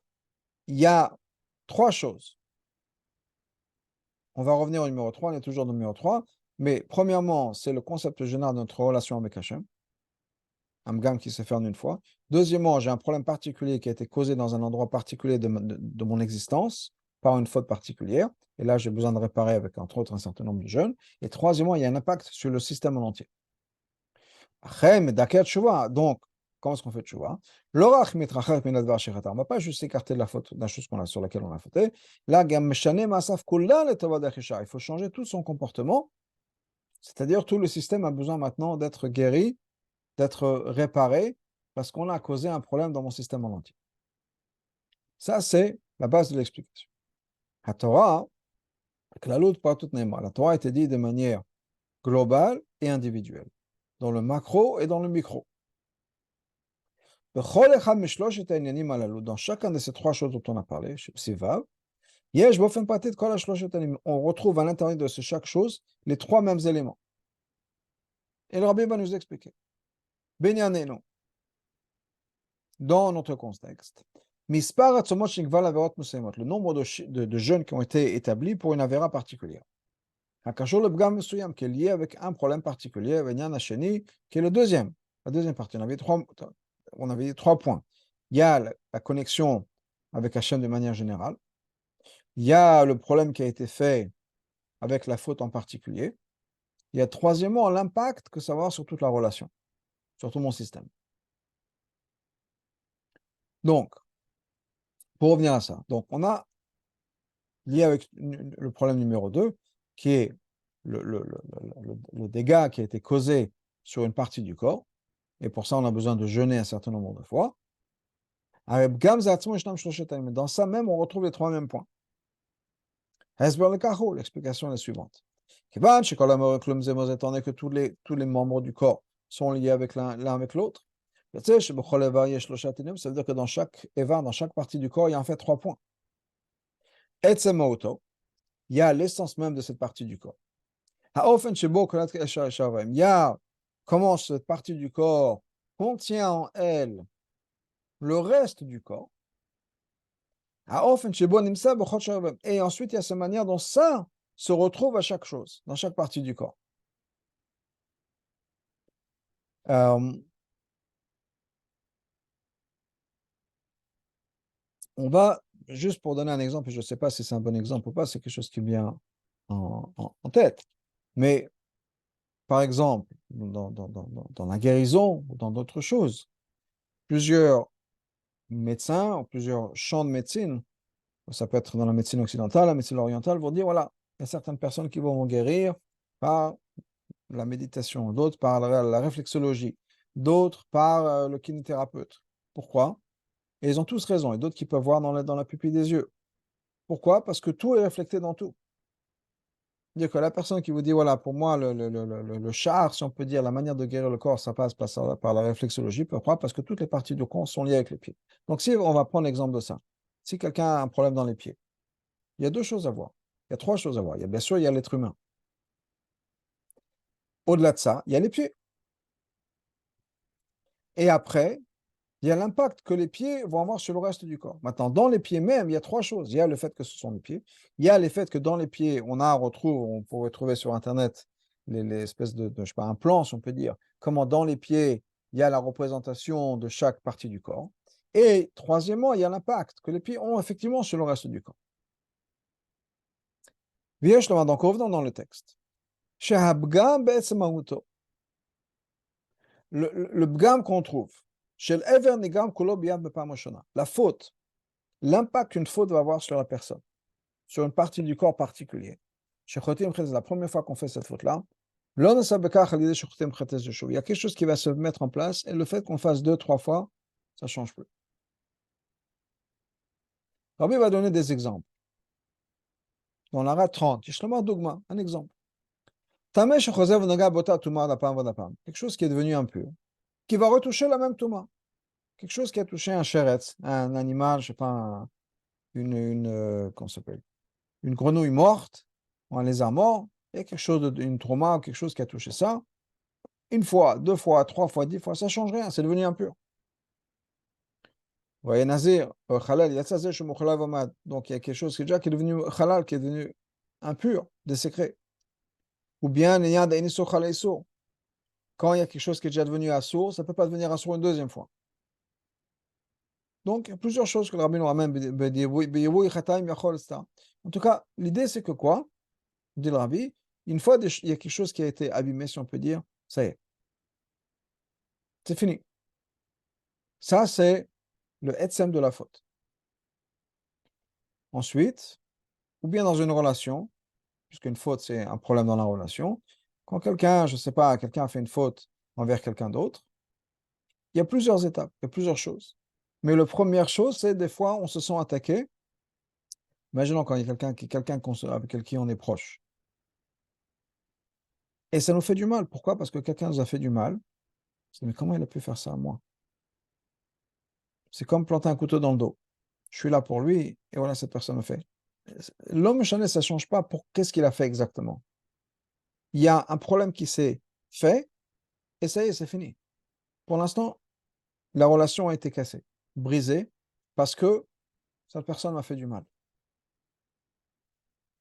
il y a trois choses. On va revenir au numéro 3, on est toujours au numéro 3. Mais premièrement, c'est le concept général de notre relation avec Hachem. Un gamme qui s'est fait en une fois. Deuxièmement, j'ai un problème particulier qui a été causé dans un endroit particulier de mon existence par une faute particulière. Et là, j'ai besoin de réparer avec, entre autres, un certain nombre de jeunes. Et troisièmement, il y a un impact sur le système en entier. Donc, comment est-ce qu'on fait tchouva? On ne va pas juste s'écarter de la faute, de la chose sur laquelle on a fauté. Là, il faut changer tout son comportement. C'est-à-dire, tout le système a besoin maintenant d'être guéri, d'être réparé, parce qu'on a causé un problème dans mon système en entier. Ça, c'est la base de l'explication. La Torah, la Torah a été dit de manière globale et individuelle, dans le macro et dans le micro. Dans chacun de ces trois choses dont on a parlé, on retrouve à l'intérieur de chaque chose les trois mêmes éléments. Et le Rabbi va nous expliquer. Dans notre contexte, le nombre de jeûnes qui ont été établis pour une avéra particulière. Qui est lié avec un problème particulier, qui est le deuxième. La deuxième partie, on avait trois points. Il y a la connexion avec Hachem de manière générale. Il y a le problème qui a été fait avec la faute en particulier. Il y a troisièmement l'impact que ça va avoir sur toute la relation, sur tout mon système. Donc, pour revenir à ça, donc on a lié avec le problème numéro 2, qui est le dégât qui a été causé sur une partie du corps, et pour ça on a besoin de jeûner un certain nombre de fois. Dans ça même, on retrouve les trois mêmes points. L'explication est la suivante. Étant donné que tous les membres du corps sont liés avec l'un avec l'autre, ça veut dire que dans chaque évar, dans chaque partie du corps, il y a en fait 3 points. Il y a l'essence même de cette partie du corps. Il y a comment cette partie du corps contient en elle le reste du corps. Et ensuite, il y a cette manière dont ça se retrouve à chaque chose, dans chaque partie du corps. On va, juste pour donner un exemple, je ne sais pas si c'est un bon exemple ou pas, c'est quelque chose qui vient en tête. Mais par exemple, dans la guérison ou dans d'autres choses, plusieurs médecins ou plusieurs champs de médecine, ça peut être dans la médecine occidentale, la médecine orientale, vont dire, voilà, il y a certaines personnes qui vont guérir par la méditation, d'autres par la réflexologie, d'autres par le kinésithérapeute. Pourquoi? Et ils ont tous raison, et d'autres qui peuvent voir dans la pupille des yeux. Pourquoi? Parce que tout est reflété dans tout. C'est-à-dire que la personne qui vous dit, voilà, pour moi, le char, si on peut dire, la manière de guérir le corps, ça passe par la réflexologie. Pourquoi? Parce que toutes les parties du corps sont liées avec les pieds. Donc, si on va prendre l'exemple de ça, si quelqu'un a un problème dans les pieds, il y a 2 choses à voir. Il y a 3 choses à voir. Bien sûr, il y a l'être humain. Au-delà de ça, il y a les pieds. Et après, il y a l'impact que les pieds vont avoir sur le reste du corps. Maintenant, dans les pieds même, il y a 3 choses. Il y a le fait que ce sont les pieds. Il y a le fait que dans les pieds, on pourrait trouver sur Internet les espèces je sais pas, un plan, si on peut dire, comment dans les pieds, il y a la représentation de chaque partie du corps. Et troisièmement, il y a l'impact que les pieds ont effectivement sur le reste du corps. Donc, revenons dans le texte. Le bgam qu'on trouve, la faute, l'impact qu'une faute va avoir sur la personne, sur une partie du corps particulier. C'est la première fois qu'on fait cette faute-là. Il y a quelque chose qui va se mettre en place et le fait qu'on fasse 2, 3 fois, ça ne change plus. Rabbi va donner des exemples. Dans l'ara 30, un exemple. Quelque chose qui est devenu impur, qui va retoucher la même touma. Quelque chose qui a touché un sheretz, un animal, je ne sais pas, comment ça s'appelle, une grenouille morte, ou un lézard mort, et quelque chose une trauma, quelque chose qui a touché ça. Une fois, 2 fois, 3 fois, 10 fois, ça ne change rien, c'est devenu impur. Voyez, Nazir, halal, donc il y a quelque chose qui est devenu halal, qui est devenu impur, désécré. Ou bien, quand il y a quelque chose qui est déjà devenu assourd, ça ne peut pas devenir assourd une deuxième fois. Donc, il y a plusieurs choses que le rabbin nous ramène. En tout cas, l'idée, c'est que quoi? Dit le rabbi, une fois il y a quelque chose qui a été abîmé, si on peut dire, ça y est, c'est fini. Ça, c'est le etsem de la faute. Ensuite, ou bien dans une relation, puisqu'une faute, c'est un problème dans la relation, quand quelqu'un, je ne sais pas, quelqu'un a fait une faute envers quelqu'un d'autre, il y a plusieurs étapes, il y a plusieurs choses. Mais la première chose, c'est des fois, on se sent attaqué. Imaginons quand il y a quelqu'un avec qui on est proche. Et ça nous fait du mal. Pourquoi? Parce que quelqu'un nous a fait du mal. Mais comment il a pu faire ça à moi? C'est comme planter un couteau dans le dos. Je suis là pour lui, et voilà, cette personne me fait. L'homme chané, ça ne change pas pour qu'est-ce qu'il a fait exactement. Il y a un problème qui s'est fait, et ça y est, c'est fini. Pour l'instant, la relation a été cassée, brisée, parce que cette personne m'a fait du mal.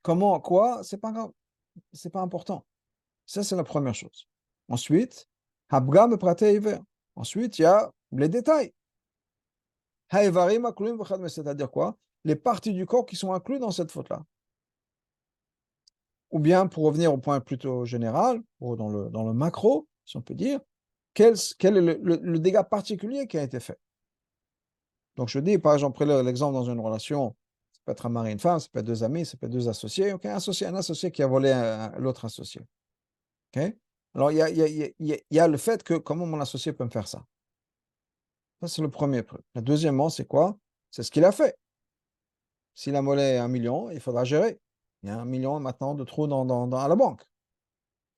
Comment, quoi, c'est pas grave, c'est pas important. Ça, c'est la première chose. Ensuite, Habgam praté hiver. Ensuite, il y a les détails. C'est-à-dire quoi? Les parties du corps qui sont incluses dans cette faute-là. Ou bien, pour revenir au point plutôt général, ou dans le macro, si on peut dire, quel est le dégât particulier qui a été fait? Donc, je dis, par exemple, prenez l'exemple dans une relation, ça peut être un mari et une femme, ça peut être deux amis, ça peut être deux associés, ok, un associé qui a volé l'autre associé. Ok. Alors, il y a le fait que comment mon associé peut me faire ça? Ça, c'est le premier truc. Le deuxièmement, c'est quoi? C'est ce qu'il a fait. S'il a volé 1 million, il faudra gérer. Il y a 1 million maintenant de trous à la banque.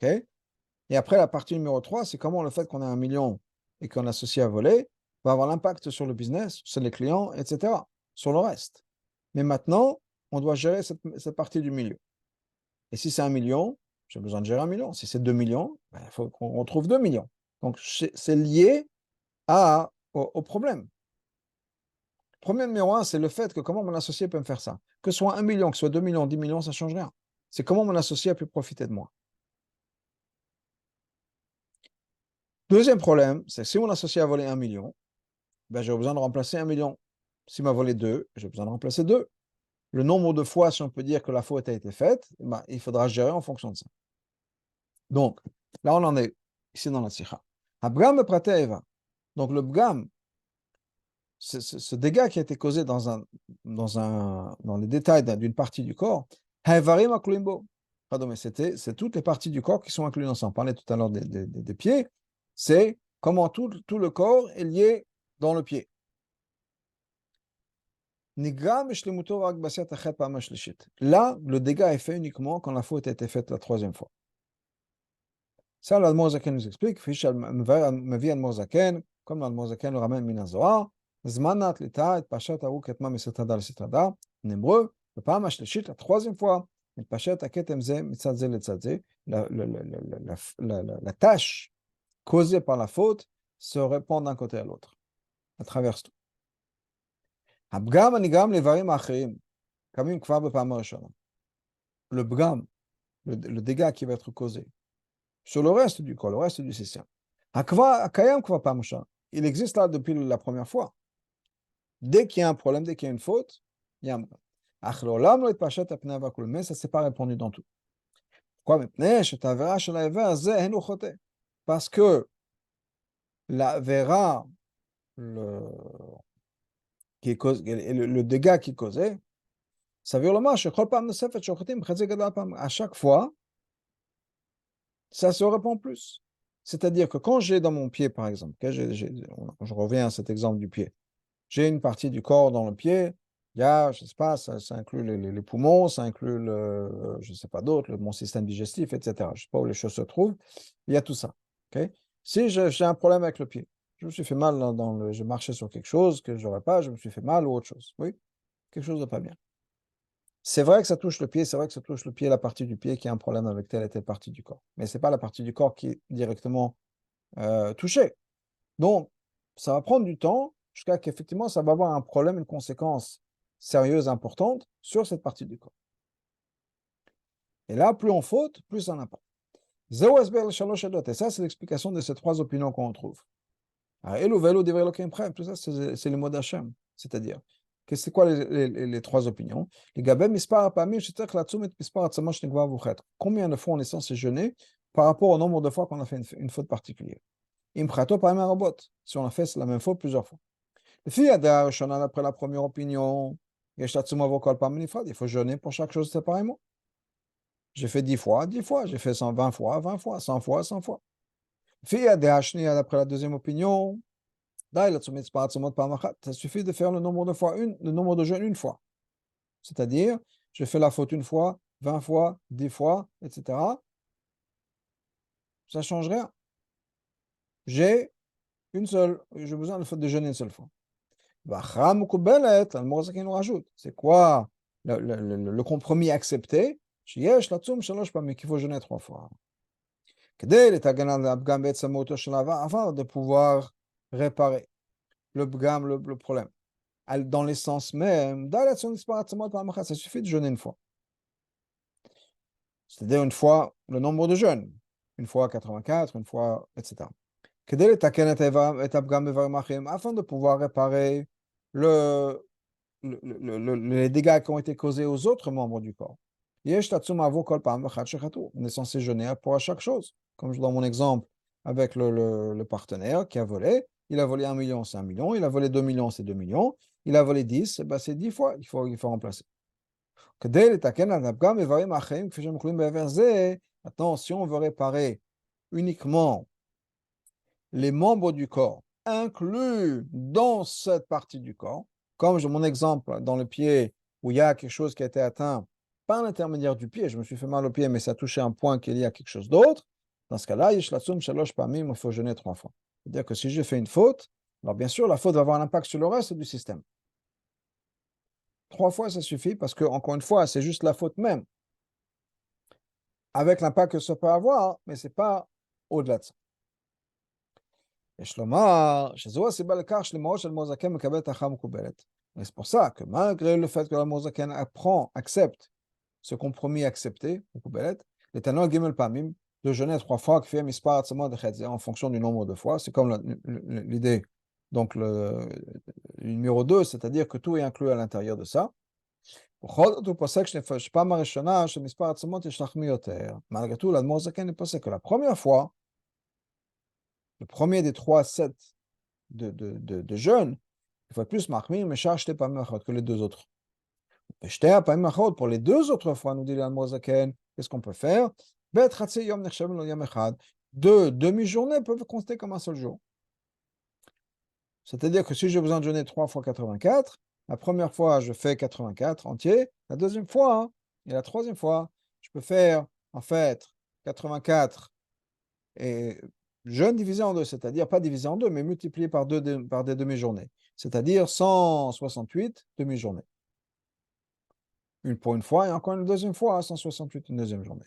Ok. Et après, la partie numéro 3, c'est comment le fait qu'on a 1 million et qu'on associe à voler va avoir l'impact sur le business, sur les clients, etc., sur le reste. Mais maintenant, on doit gérer cette partie du milieu. Et si c'est 1 million, j'ai besoin de gérer 1 million. Si c'est 2 millions, ben, il faut qu'on retrouve 2 millions. Donc, c'est lié au problème. Problème numéro 1, c'est le fait que comment mon associé peut me faire ça. Que ce soit 1 million, que ce soit 2 millions, 10 millions, ça ne change rien. C'est comment mon associé a pu profiter de moi. Deuxième problème, c'est que si mon associé a volé 1 million, ben, j'ai besoin de remplacer 1 million. S'il m'a volé 2, j'ai besoin de remplacer 2. Le nombre de fois, si on peut dire que la faute a été faite, ben, il faudra gérer en fonction de ça. Donc, là, on en est ici dans la sikha. Abgam prate eva. Donc, le bgam, ce dégât qui a été causé dans les détails d'une partie du corps, haevarim akluimbo. Pardon, mais c'est toutes les parties du corps qui sont incluses ensemble. On parlait tout à l'heure des pieds. C'est comment tout le corps est lié dans le pied. Là, le dégât est fait uniquement quand la faute a été faite la troisième fois. Ça, l'Admozaken nous explique, comme l'Admozaken le ramène Minazoar, Zmanat lita et Pachat Aou Ketma Misetada Sitada, en hébreu, le Pam Ashlishit, la troisième fois, et Pachat Aketemze Mitzadze Letzadze, la tâche causée par la faute se répand d'un côté à l'autre, à travers tout. Abgam Anigam Levarim Acherim, Kamim Kvar Bepam Rishona. Le bgam, le dégât qui va être causé sur le reste du corps, le reste du système. Il existe là depuis la première fois. Dès qu'il y a un problème, dès qu'il y a une faute, il y a un problème. Mais ça ne s'est pas répandu dans tout. Pourquoi? Parce que la vera, le dégât qui causait, ça veut dire à chaque fois, ça se répand plus. C'est-à-dire que quand j'ai dans mon pied, par exemple, je reviens à cet exemple du pied, j'ai une partie du corps dans le pied, il y a, je ne sais pas, ça inclut les poumons, ça inclut je ne sais pas d'autres, mon système digestif, etc. Je ne sais pas où les choses se trouvent, il y a tout ça. Ok. Si j'ai un problème avec le pied, je me suis fait mal je marchais sur quelque chose que je n'aurais pas, je me suis fait mal ou autre chose. Oui, quelque chose de pas bien. C'est vrai que ça touche le pied, c'est vrai que ça touche le pied, la partie du pied qui a un problème avec telle et telle partie du corps. Mais ce n'est pas la partie du corps qui est directement touchée. Donc, ça va prendre du temps jusqu'à qu'effectivement, ça va avoir un problème, une conséquence sérieuse, importante sur cette partie du corps. Et là, plus on faute, plus ça n'a pas. Et ça, c'est l'explication de ces trois opinions qu'on trouve. Tout ça, c'est le mot d'Hachem. C'est-à-dire, c'est quoi les trois opinions? Combien de fois on est censé jeûner par rapport au nombre de fois qu'on a fait une faute particulière? Si on a fait la même faute plusieurs fois. Après la première opinion, il faut jeûner pour chaque chose séparément. J'ai fait 10 fois, 10 fois. J'ai fait 120 fois, 20 fois, 100 fois, 100 fois. Après la deuxième opinion, ça suffit de faire le nombre de fois le nombre de jeûnes une fois. C'est-à-dire, je fais la faute une fois, 20 fois, 10 fois, etc. Ça ne change rien. J'ai besoin de jeûner une seule fois. Le nous rajoute. C'est quoi le compromis accepté? Qu'il faut jeûner 3 fois. Afin de pouvoir réparer le problème. Dans l'essence même, ça suffit de jeûner une fois. C'est-à-dire une fois le nombre de jeûnes. Une fois 84, une fois, etc. Afin de pouvoir réparer les dégâts qui ont été causés aux autres membres du corps. On est censé jeûner pour chaque chose. Comme dans mon exemple avec le partenaire qui a volé, il a volé 1 million, c'est 1 million, il a volé 2 millions, c'est 2 millions, il a volé 10, ben c'est 10 fois, il faut remplacer. Maintenant, si on veut réparer uniquement les membres du corps inclus dans cette partie du corps, comme mon exemple dans le pied où il y a quelque chose qui a été atteint par l'intermédiaire du pied, je me suis fait mal au pied, mais ça a touché un point qui est lié à quelque chose d'autre, dans ce cas-là, il faut jeûner 3 fois. C'est-à-dire que si j'ai fait une faute, alors bien sûr, la faute va avoir un impact sur le reste du système. 3 fois, ça suffit parce que, encore une fois, c'est juste la faute même, avec l'impact que ça peut avoir, mais ce n'est pas au-delà de ça. יש לומר שזו הסיבה לכך שלמאו של מוזקן מקבל תחה מקובלת. C'est pour ça que malgré le fait que la Mozaken apprend, accepte ce compromis accepté, les Tanoa Gimel Pamim, de jeûner 3 fois, qui fait Mispar Atzamot de Chetzer, en fonction du nombre de fois, c'est comme l'idée. Donc le numéro 2, c'est-à-dire que tout est inclus à l'intérieur de ça. Malgré tout, la Mozaken pensait que la première fois, le premier des 3 sets de jeûne, il faut plus marmir, mais charge pas que les deux autres. Pour les deux autres fois, nous dit l'Almozaken, qu'est-ce qu'on peut faire? Deux demi-journées peuvent compter comme un seul jour. C'est-à-dire que si j'ai besoin de jeûner 3 fois 84, la première fois, je fais 84 entier. La deuxième fois, et la troisième fois, je peux faire, en fait, 84 et jeûne divisé en deux, c'est-à-dire pas divisé en deux, mais multiplié par des demi-journées. C'est-à-dire 168 demi-journées. Une pour une fois et encore une deuxième fois, 168 une deuxième journée.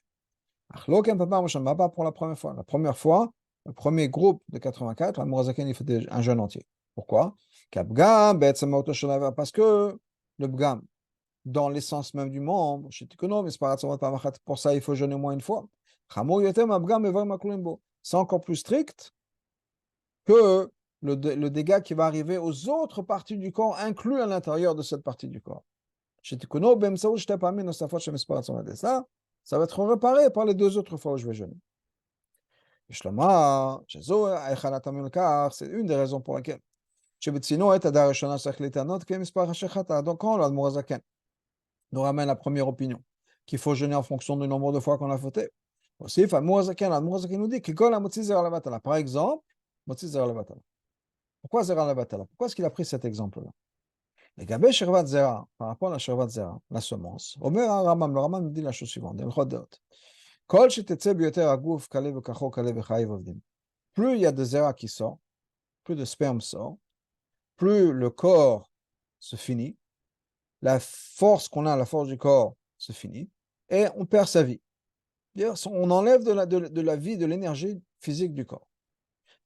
Pas pour la première fois. La première fois, le premier groupe de 84, la Mourazaken, il fait un jeûne entier. Pourquoi? Parce que le bgam, dans l'essence même du membre, pour ça, il faut jeûner au moins une fois. C'est encore plus strict que le dégât qui va arriver aux autres parties du corps, inclus à l'intérieur de cette partie du corps. Ça va être réparé par les deux autres fois où je vais jeûner. C'est une des raisons pour laquelle. Donc, nous ramène la première opinion, qu'il faut jeûner en fonction du nombre de fois qu'on a fauté. Aussi, nous dit que par exemple, pourquoi pourquoi est-ce qu'il a pris cet exemple-là? לגבי שכבת זרע, par rapport à la שכבת זרע, la semence, אומר הרמב"ם, le Rambam nous dit la chose suivante, בהלכות דעות, כל שתצא ביותר הגוף כלה וכחו כלה וחי ועובדים. Plus il y a de zera qui sort, plus de sperme sort, plus le corps se finit, la force qu'on a, la force du corps se finit, et on perd sa vie. On enlève de la vie, de l'énergie physique du corps.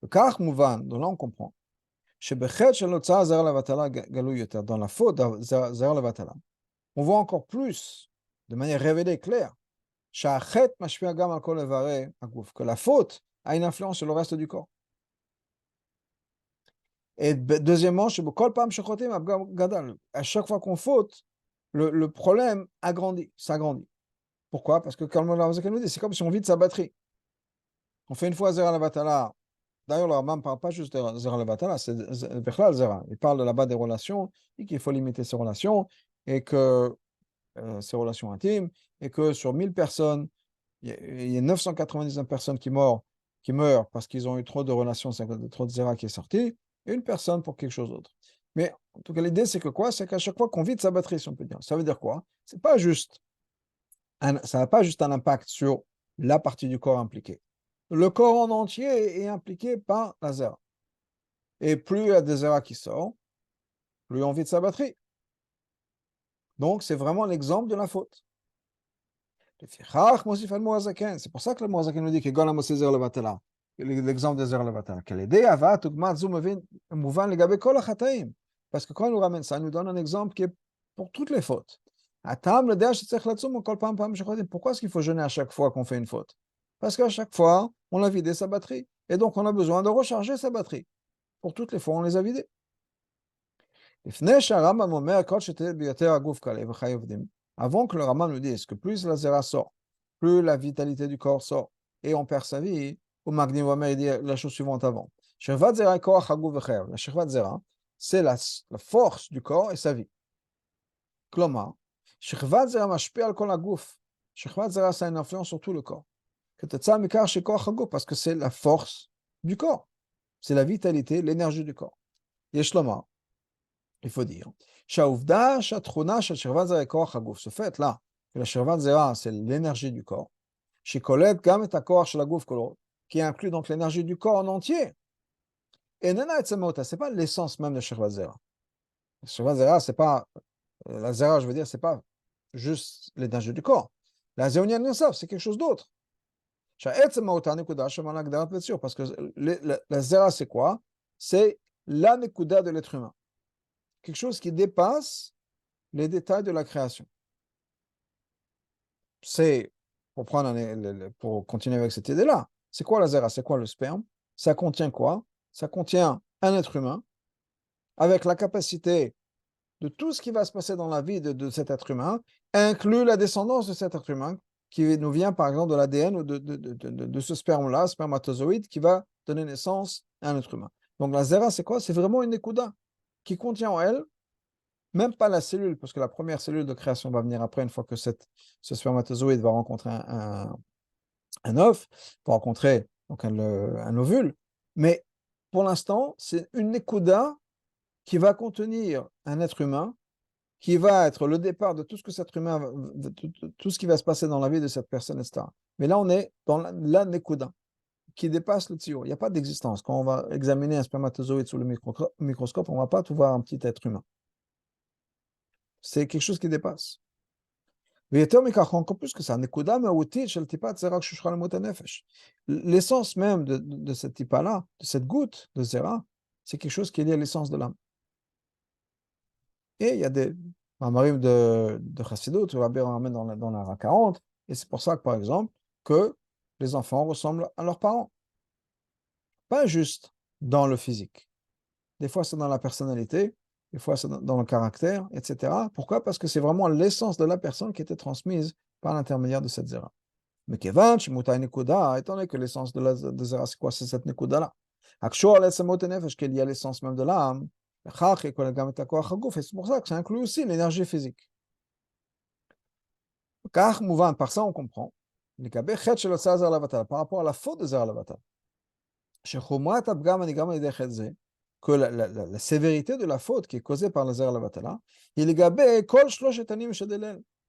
Le כך מובן, donc là on comprend, שבחטא של הוצאה זרע לבטלה גלוי יותר, dans la faute זרע לבטלה, on voit encore plus, de manière révélée, claire, שהחטא משפיע גם על כל איברי הגוף, que la faute a une influence sur le reste du corps. Et deuxièmement, שבכל פעם שחוטאים הפגם גדל, à chaque fois qu'on faute, le problème s'agrandit. Pourquoi? Parce que comme nous dit, c'est comme si on vide sa batterie. On fait une fois zera levatala. D'ailleurs, le Rambam ne parle pas juste de zera levatala, c'est bechlal zera. Il parle là-bas des relations et qu'il faut limiter ces relations et que ces relations intimes et que sur 1000 personnes, il y a 999 personnes qui meurent parce qu'ils ont eu trop de relations, trop de zera qui est sorti, et une personne pour quelque chose d'autre. Mais en tout cas, l'idée, c'est que quoi? C'est qu'à chaque fois qu'on vide sa batterie, si on peut dire. Ça veut dire quoi? Ça n'a pas juste un impact sur la partie du corps impliquée. Le corps en entier est impliqué par la zera. Et plus il y a des zera qui sortent, plus on vide sa batterie. Donc, c'est vraiment l'exemple de la faute. C'est pour ça que le Moazaken nous dit que l'exemple des zera levatala. Parce que quand il nous ramène ça, il nous donne un exemple qui est pour toutes les fautes. Pourquoi est-ce qu'il faut jeûner à chaque fois qu'on fait une faute? Parce qu'à chaque fois, on a vidé sa batterie. Et donc, on a besoin de recharger sa batterie. Pour toutes les fois, on les a vidées. Avant que le Rambam nous dise que plus la zera sort, plus la vitalité du corps sort, et on perd sa vie, au Magnim Omer, il dit la chose suivante avant. Shechvat zera koach haguf v'chayav. La shechvat zera, c'est la force du corps et sa vie. Klomar, shechvat zera mashpia al kol haguf. Shechvat zera, ça a une influence sur tout le corps. Parce que c'est la force du corps. C'est la vitalité, l'énergie du corps. Yeshloma, il faut dire. Ce fait-là, que la Shirvat Zera, c'est l'énergie du corps, qui inclut donc l'énergie du corps en entier. Et ce n'est pas l'essence même de Shirvat Zera. Shirvat Zera, c'est pas, la Zera, je veux dire, c'est pas juste l'énergie du corps. La Zéonian Yosef, c'est quelque chose d'autre. Parce que la Zera, c'est quoi? C'est la Nekuda de l'être humain. Quelque chose qui dépasse les détails de la création. C'est, pour continuer avec cette idée-là, c'est quoi la zera? C'est quoi le sperme? Ça contient quoi? Ça contient un être humain avec la capacité de tout ce qui va se passer dans la vie de cet être humain, inclut la descendance de cet être humain qui nous vient par exemple de l'ADN ou de ce sperme-là, spermatozoïde, qui va donner naissance à un être humain. Donc la zera, c'est quoi? C'est vraiment une nekuda qui contient en elle même pas la cellule, parce que la première cellule de création va venir après, une fois que ce spermatozoïde va rencontrer un œuf, va rencontrer donc un ovule. Mais pour l'instant, c'est une nekuda qui va contenir un être humain, qui va être le départ de tout ce que cet humain, tout ce qui va se passer dans la vie de cette personne, etc. Mais là, on est dans la nekuda, qui dépasse le tio. Il n'y a pas d'existence. Quand on va examiner un spermatozoïde sous le microscope, on ne va pas tout voir un petit être humain. C'est quelque chose qui dépasse. Encore plus que ça, l'essence même de cette typa-là, de cette goutte de zera, c'est quelque chose qui est lié à l'essence de l'âme. Et il y a des mamarim de Chassidut, tu vas bien en ramène dans la Ra 40, et c'est pour ça que, par exemple, que les enfants ressemblent à leurs parents. Pas juste dans le physique. Des fois, c'est dans la personnalité, des fois, c'est dans le caractère, etc. Pourquoi? Parce que c'est vraiment l'essence de la personne qui était transmise par l'intermédiaire de cette zera. Mais Kevan, Shimutai Nekuda, étant donné que l'essence de zera, c'est quoi? C'est cette Nekuda-là. Akshor, nefesh, qu'il y a l'essence même de l'âme. Et c'est pour ça que ça inclut aussi l'énergie physique. Car, Mouvan, par ça, on comprend. Par rapport à la faute de Zera Lavatal. Que la sévérité de la faute qui est causée par le Zera Lavatala,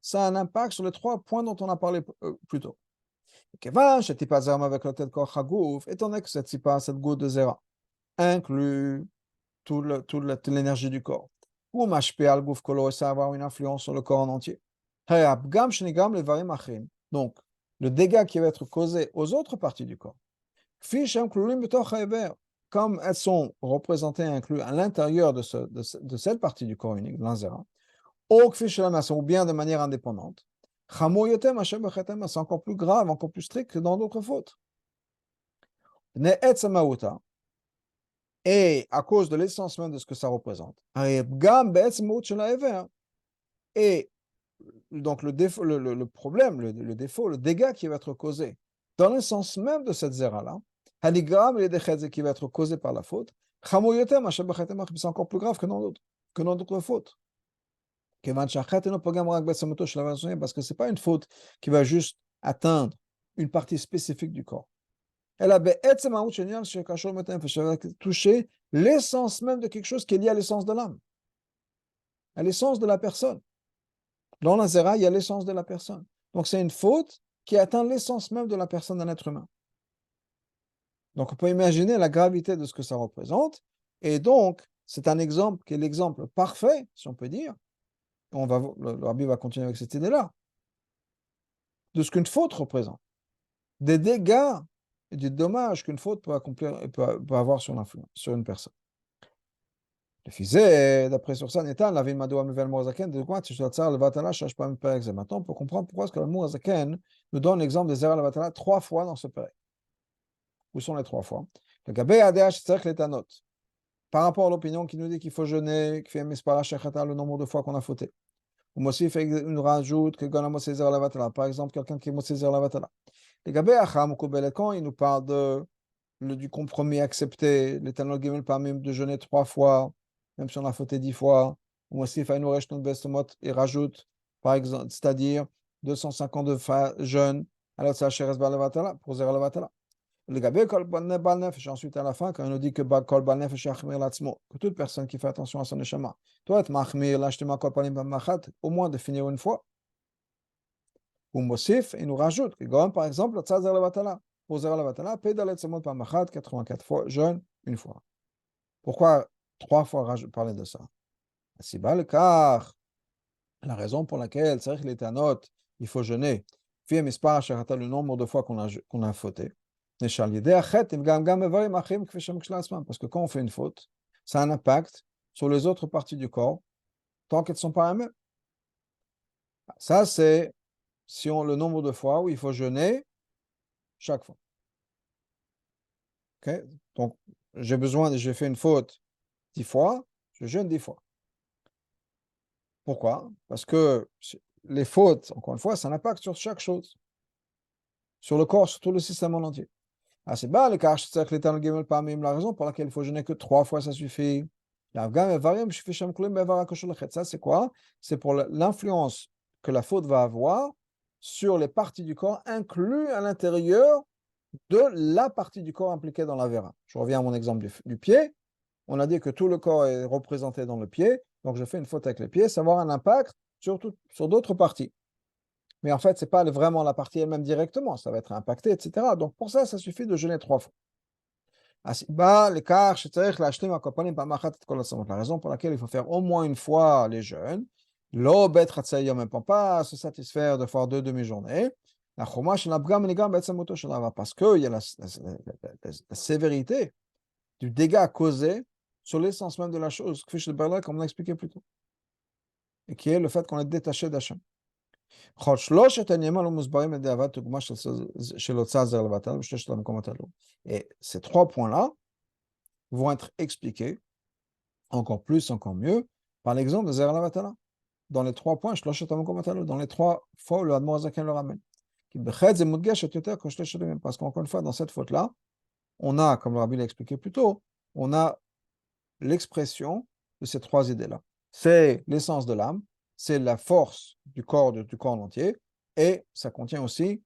ça a un impact sur les 3 points dont on a parlé plus tôt. Étant donné que cette goutte de Zera inclut toute l'énergie du corps, ou ça va avoir une influence sur le corps en entier. Donc, le dégât qui va être causé aux autres parties du corps, comme elles sont représentées et incluses à l'intérieur de cette partie du corps unique, de l'anzera, ou bien de manière indépendante, c'est encore plus grave, encore plus strict que dans d'autres fautes. Et à cause de l'essence même de ce que ça représente. Et donc le défaut, le problème, le défaut, le dégât qui va être causé dans le sens même de cette zera-là, qui va être causé par la faute, c'est encore plus grave que dans d'autres fautes. Parce que ce n'est pas une faute qui va juste atteindre une partie spécifique du corps. Elle a touché l'essence même de quelque chose qui est lié à l'essence de l'âme, à l'essence de la personne. Dans la zera, il y a l'essence de la personne. Donc c'est une faute qui atteint l'essence même de la personne d'un être humain. Donc on peut imaginer la gravité de ce que ça représente. Et donc, c'est un exemple qui est l'exemple parfait, si on peut dire. Le rabbi va continuer avec cette idée-là, de ce qu'une faute représente, des dégâts et des dommages qu'une faute peut avoir sur une personne. D'après sur ça, maintenant, on peut comprendre pourquoi est-ce que le Mourazaken nous donne l'exemple de Zera Lavatala 3 fois dans ce père. Où sont les 3 fois? Le Gabé ADH, c'est-à-dire que par rapport à l'opinion qui nous dit qu'il faut jeûner, qui fait mispara shechata, le nombre de fois qu'on a fauté. Ou aussi fait une rajoute que gana mosezer la vatala. Par exemple, quelqu'un qui est mosezer la vatala. Les gabé acham ou quand il nous parle du compromis accepté, l'éternel gimel parmi de jeûner 3 fois, même si on a fauté 10 fois. Ou aussi fait une resh bestomot et rajoute, par exemple, c'est-à-dire 252 jeûnes, alors c'est Asheres Bal Vatala, pour Zer la Vatala. Le gabé kol bal nefesh, ensuite à la fin, quand il nous dit que kol bal nefesh yachmir l'atzmo, que toute personne qui fait attention à son neshama, toi, tu machmir, l'ashtema kol panim b'machat, au moins de finir une fois. Ou Mosif, il nous rajoute, que Gohan, par exemple, le zer la Vatala, pour Zer la Vatala, pédale l'atzmo b'machat, 84 fois, jeûne, une fois. Pourquoi 3 fois parler de ça? C'est bas le car, la raison pour laquelle, c'est vrai que l'étanot, il faut jeûner, le nombre de fois qu'on a fauté. Parce que quand on fait une faute, ça a un impact sur les autres parties du corps, tant qu'elles ne sont pas elles-mêmes. Ça, c'est le nombre de fois où il faut jeûner chaque fois. Okay? Donc, j'ai fait une faute 10 fois, je jeûne 10 fois. Pourquoi? Parce que les fautes, encore une fois, ça a un impact sur chaque chose, sur le corps, sur tout le système en entier. Ah, c'est bas le cas, la raison pour laquelle il faut jeûner que 3 fois, ça suffit. Ça, c'est quoi? C'est pour l'influence que la faute va avoir sur les parties du corps inclus à l'intérieur de la partie du corps impliquée dans la vera. Je reviens à mon exemple du pied. On a dit que tout le corps est représenté dans le pied, donc je fais une faute avec le pied, ça va avoir un impact sur d'autres parties. Mais en fait, ce n'est pas vraiment la partie elle-même directement, ça va être impacté, etc. Donc pour ça, ça suffit de jeûner 3 fois. La raison pour laquelle il faut faire au moins une fois les jeûnes, même pas se satisfaire de faire 2 demi-journées. Parce qu'il y a la sévérité du dégât causé sur l'essence même de la chose, comme on l'a expliqué plus tôt, et qui est le fait qu'on est détaché d'Hachem. Et ces 3 points-là vont être expliqués encore plus, encore mieux, par l'exemple de Zer la Vatala. Dans les 3 points, dans les 3 fois où le Admorazaken le ramène. Parce qu'encore une fois, dans cette faute-là, on a, comme le Rabbi l'a expliqué plus tôt, on a l'expression de ces 3 idées-là. C'est l'essence de l'âme, c'est la force du corps entier, et ça contient aussi,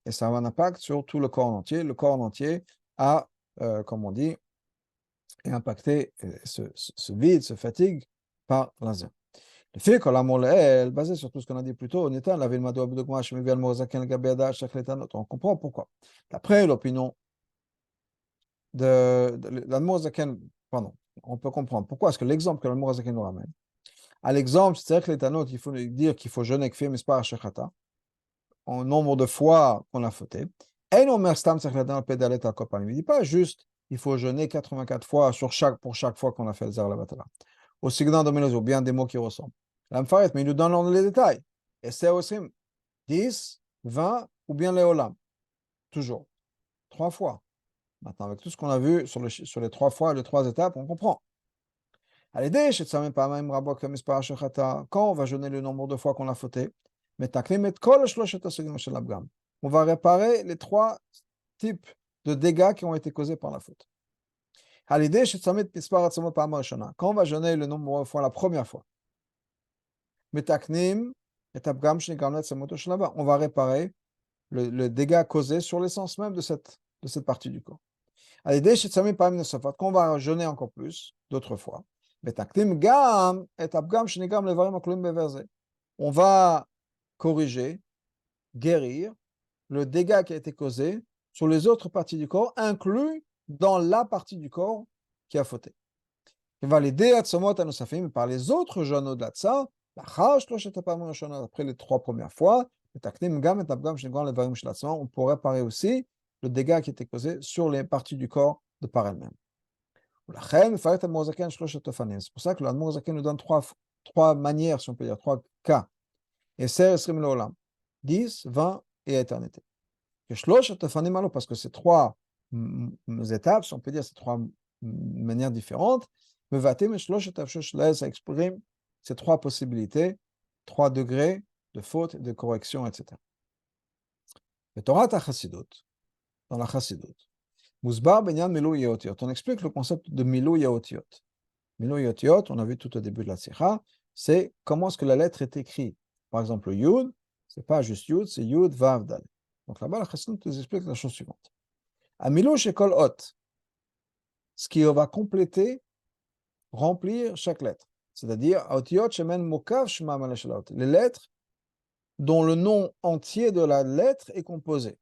et ça a un impact sur tout le corps entier. Le corps entier a, comme on dit, est impacté, se vide, se fatigue par laser. Le fait que l'amour est basé sur tout ce qu'on a dit plus tôt, on comprend pourquoi. D'après l'opinion de l'amour zaken, pardon, on peut comprendre pourquoi est-ce que l'exemple que l'amour zaken nous ramène, à l'exemple, c'est-à-dire que l'éthanol, il faut dire qu'il faut jeûner kfir mispar shechata, en nombre de fois qu'on a fauté. Et non, il ne dit pas juste il faut jeûner 84 fois pour chaque fois qu'on a fait le zer la vatala. Au signal de Melozo, bien des mots qui ressemblent. L'Amfaret, mais il nous donne les détails. Et c'est aussi 10, 20 ou bien les Olam. Toujours. 3 fois. Maintenant, avec tout ce qu'on a vu sur les 3 fois, les 3 étapes, on comprend. Quand on va jeûner le nombre de fois qu'on a fauté, on va réparer les 3 types de dégâts qui ont été causés par la faute. Quand on va jeûner le nombre de fois la première fois, on va réparer le dégât causé sur l'essence même de cette partie du corps. Quand on va jeûner encore plus, d'autres fois, on va corriger, guérir le dégât qui a été causé sur les autres parties du corps, inclus dans la partie du corps qui a fauté. Il va l'aider à par les autres jeûnes au-delà de ça, après les 3 premières fois, on pourrait réparer aussi le dégât qui était causé sur les parties du corps de par elles-mêmes. C'est pour ça que l'Admor Zaken nous donne 3 manières, si on peut dire, 3 cas. Et c'est 10, 20 et éternité. Parce que ces 3 étapes, si on peut dire, ces 3 manière différente. Ça exprime ces trois possibilités, 3 degrés de faute, de correction, etc. Le Torah Chassidut, dans la Chassidut, Musbar Benyan Milou Yaotiot, on explique le concept de Milou Yaotiot. Milou Yaotiot, on a vu tout au début de la Sikha, c'est comment est-ce que la lettre est écrite. Par exemple, le Yud, c'est pas juste Yud, c'est Yud Vav Dal. Donc là-bas, la Chassidut nous explique la chose suivante. À Milou Shekol Ot, ce qui va compléter, remplir chaque lettre. C'est-à-dire, les lettres dont le nom entier de la lettre est composé.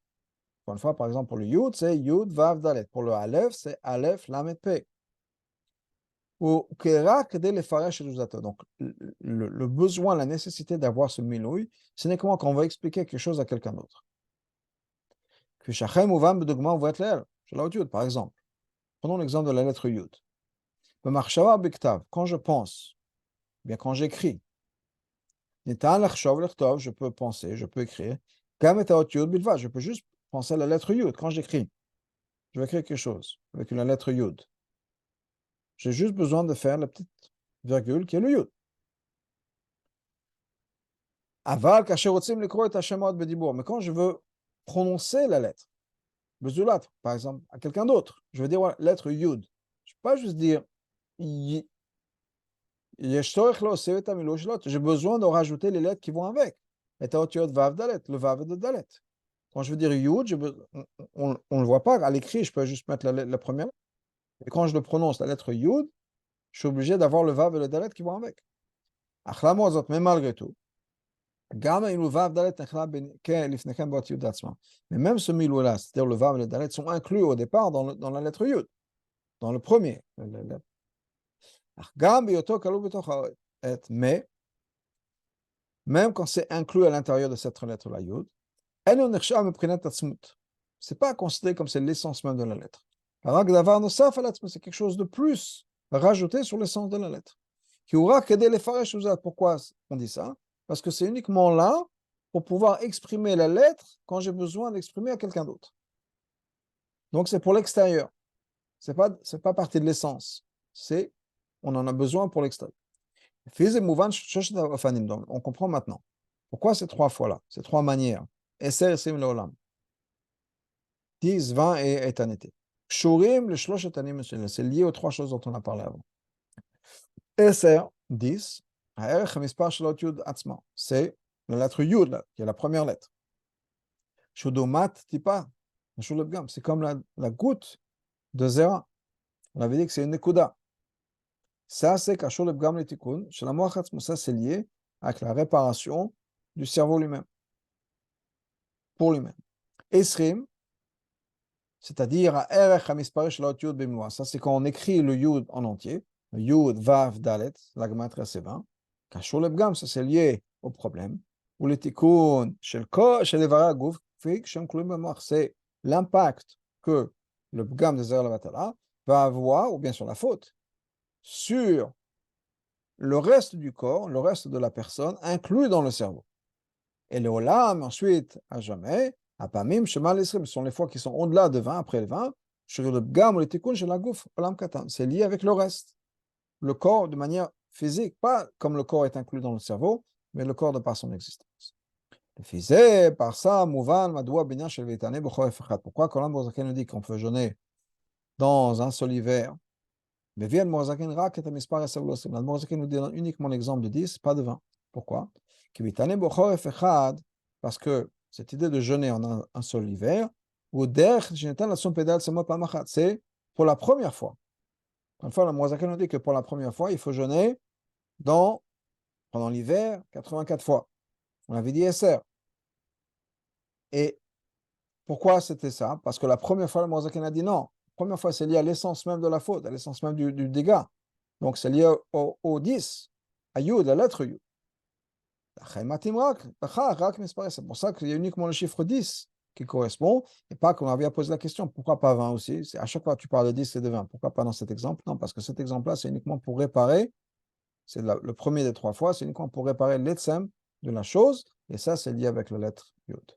Encore une fois, par exemple, pour le Yud, c'est Yud, Vav, Dalet. Pour le Aleph, c'est Aleph, Lamed, Pe. Ou Kerak, de les Faresh et donc, le besoin, la nécessité d'avoir ce milouï, ce n'est comment qu'on va expliquer quelque chose à quelqu'un d'autre. Par exemple, prenons l'exemple de la lettre Yud. Quand je pense, bien quand j'écris, je peux penser, je peux écrire. Je peux juste penser à la lettre Yud. Quand j'écris, je vais écrire quelque chose avec la lettre Yud. J'ai juste besoin de faire la petite virgule qui est le Yud. Mais quand je veux prononcer la lettre, par exemple, à quelqu'un d'autre, je veux dire voilà, lettre Yud. Je ne peux pas juste dire j'ai besoin de rajouter les lettres qui vont avec. Le Vav de Dalet. Quand je veux dire Yud, on ne le voit pas à l'écrit, je peux juste mettre la première. Et quand je le prononce, la lettre Yud, je suis obligé d'avoir le Vav et le Dalet qui vont avec. Mais malgré tout, mais même ce milou-là, c'est-à-dire le Vav et le Dalet, sont inclus au départ dans la lettre Yud, dans le premier. Mais, même quand c'est inclus à l'intérieur de cette lettre-là, Yud, c'est pas considéré comme c'est l'essence même de la lettre. C'est quelque chose de plus rajouté sur l'essence de la lettre. Pourquoi on dit ça? Parce que c'est uniquement là pour pouvoir exprimer la lettre quand j'ai besoin d'exprimer à quelqu'un d'autre. Donc c'est pour l'extérieur. C'est pas partie de l'essence. On en a besoin pour l'extérieur. On comprend maintenant. Pourquoi ces 3 fois-là, ces 3 manières? 10, 20 et éternité. C'est lié aux 3 choses dont on a parlé avant. 10, c'est la lettre Yud, qui est la première lettre. C'est comme la goutte de Zera. On avait dit que c'est une Nekuda. Ça, c'est ça, c'est lié avec la réparation du cerveau lui-même, pour lui-même. Esrim, c'est-à-dire ça, c'est quand on écrit le Yud en entier, le Yud, Vav, Dalet, la Gematria c'est 20. Kashur lebgam, ça c'est lié au problème. Ou le tikkun, chez les varagouf, c'est l'impact que le bgam de Zer Lavatala va avoir, ou bien sur la faute, sur le reste du corps, le reste de la personne, inclus dans le cerveau. Et le olam, ensuite, à jamais, apamim, shema l'esrim, ce sont les fois qui sont au-delà de 20, après le 20, sur le bgam ou le tikkun, chez la gouf, olam katan. C'est lié avec le reste. Le corps de manière physique, pas comme le corps est inclus dans le cerveau, mais le corps de par son existence. Par ça, pourquoi quand l'Ambozaken nous dit qu'on peut jeûner dans un seul hiver, mais l'Ambozaken nous donne uniquement l'exemple de 10, pas de 20. Pourquoi? Parce que cette idée de jeûner en un seul hiver, c'est pour la première fois. Une fois, l'Ambozaken nous dit que pour la première fois, il faut jeûner pendant l'hiver 84 fois. On avait dit SR. Et pourquoi c'était ça? Parce que la première fois, le Mozaken a dit non. La première fois, c'est lié à l'essence même de la faute, à l'essence même du dégât. Donc, c'est lié au 10, à Yud, la lettre Yud. C'est pour ça qu'il y a uniquement le chiffre 10 qui correspond, et pas qu'on avait à poser la question, pourquoi pas 20 aussi? À chaque fois que tu parles de 10 et de 20, pourquoi pas dans cet exemple? Non, parce que cet exemple-là, c'est uniquement pour réparer, c'est le premier des 3 fois, c'est uniquement pour réparer l'etsem de la chose, et ça, c'est lié avec la lettre Yud.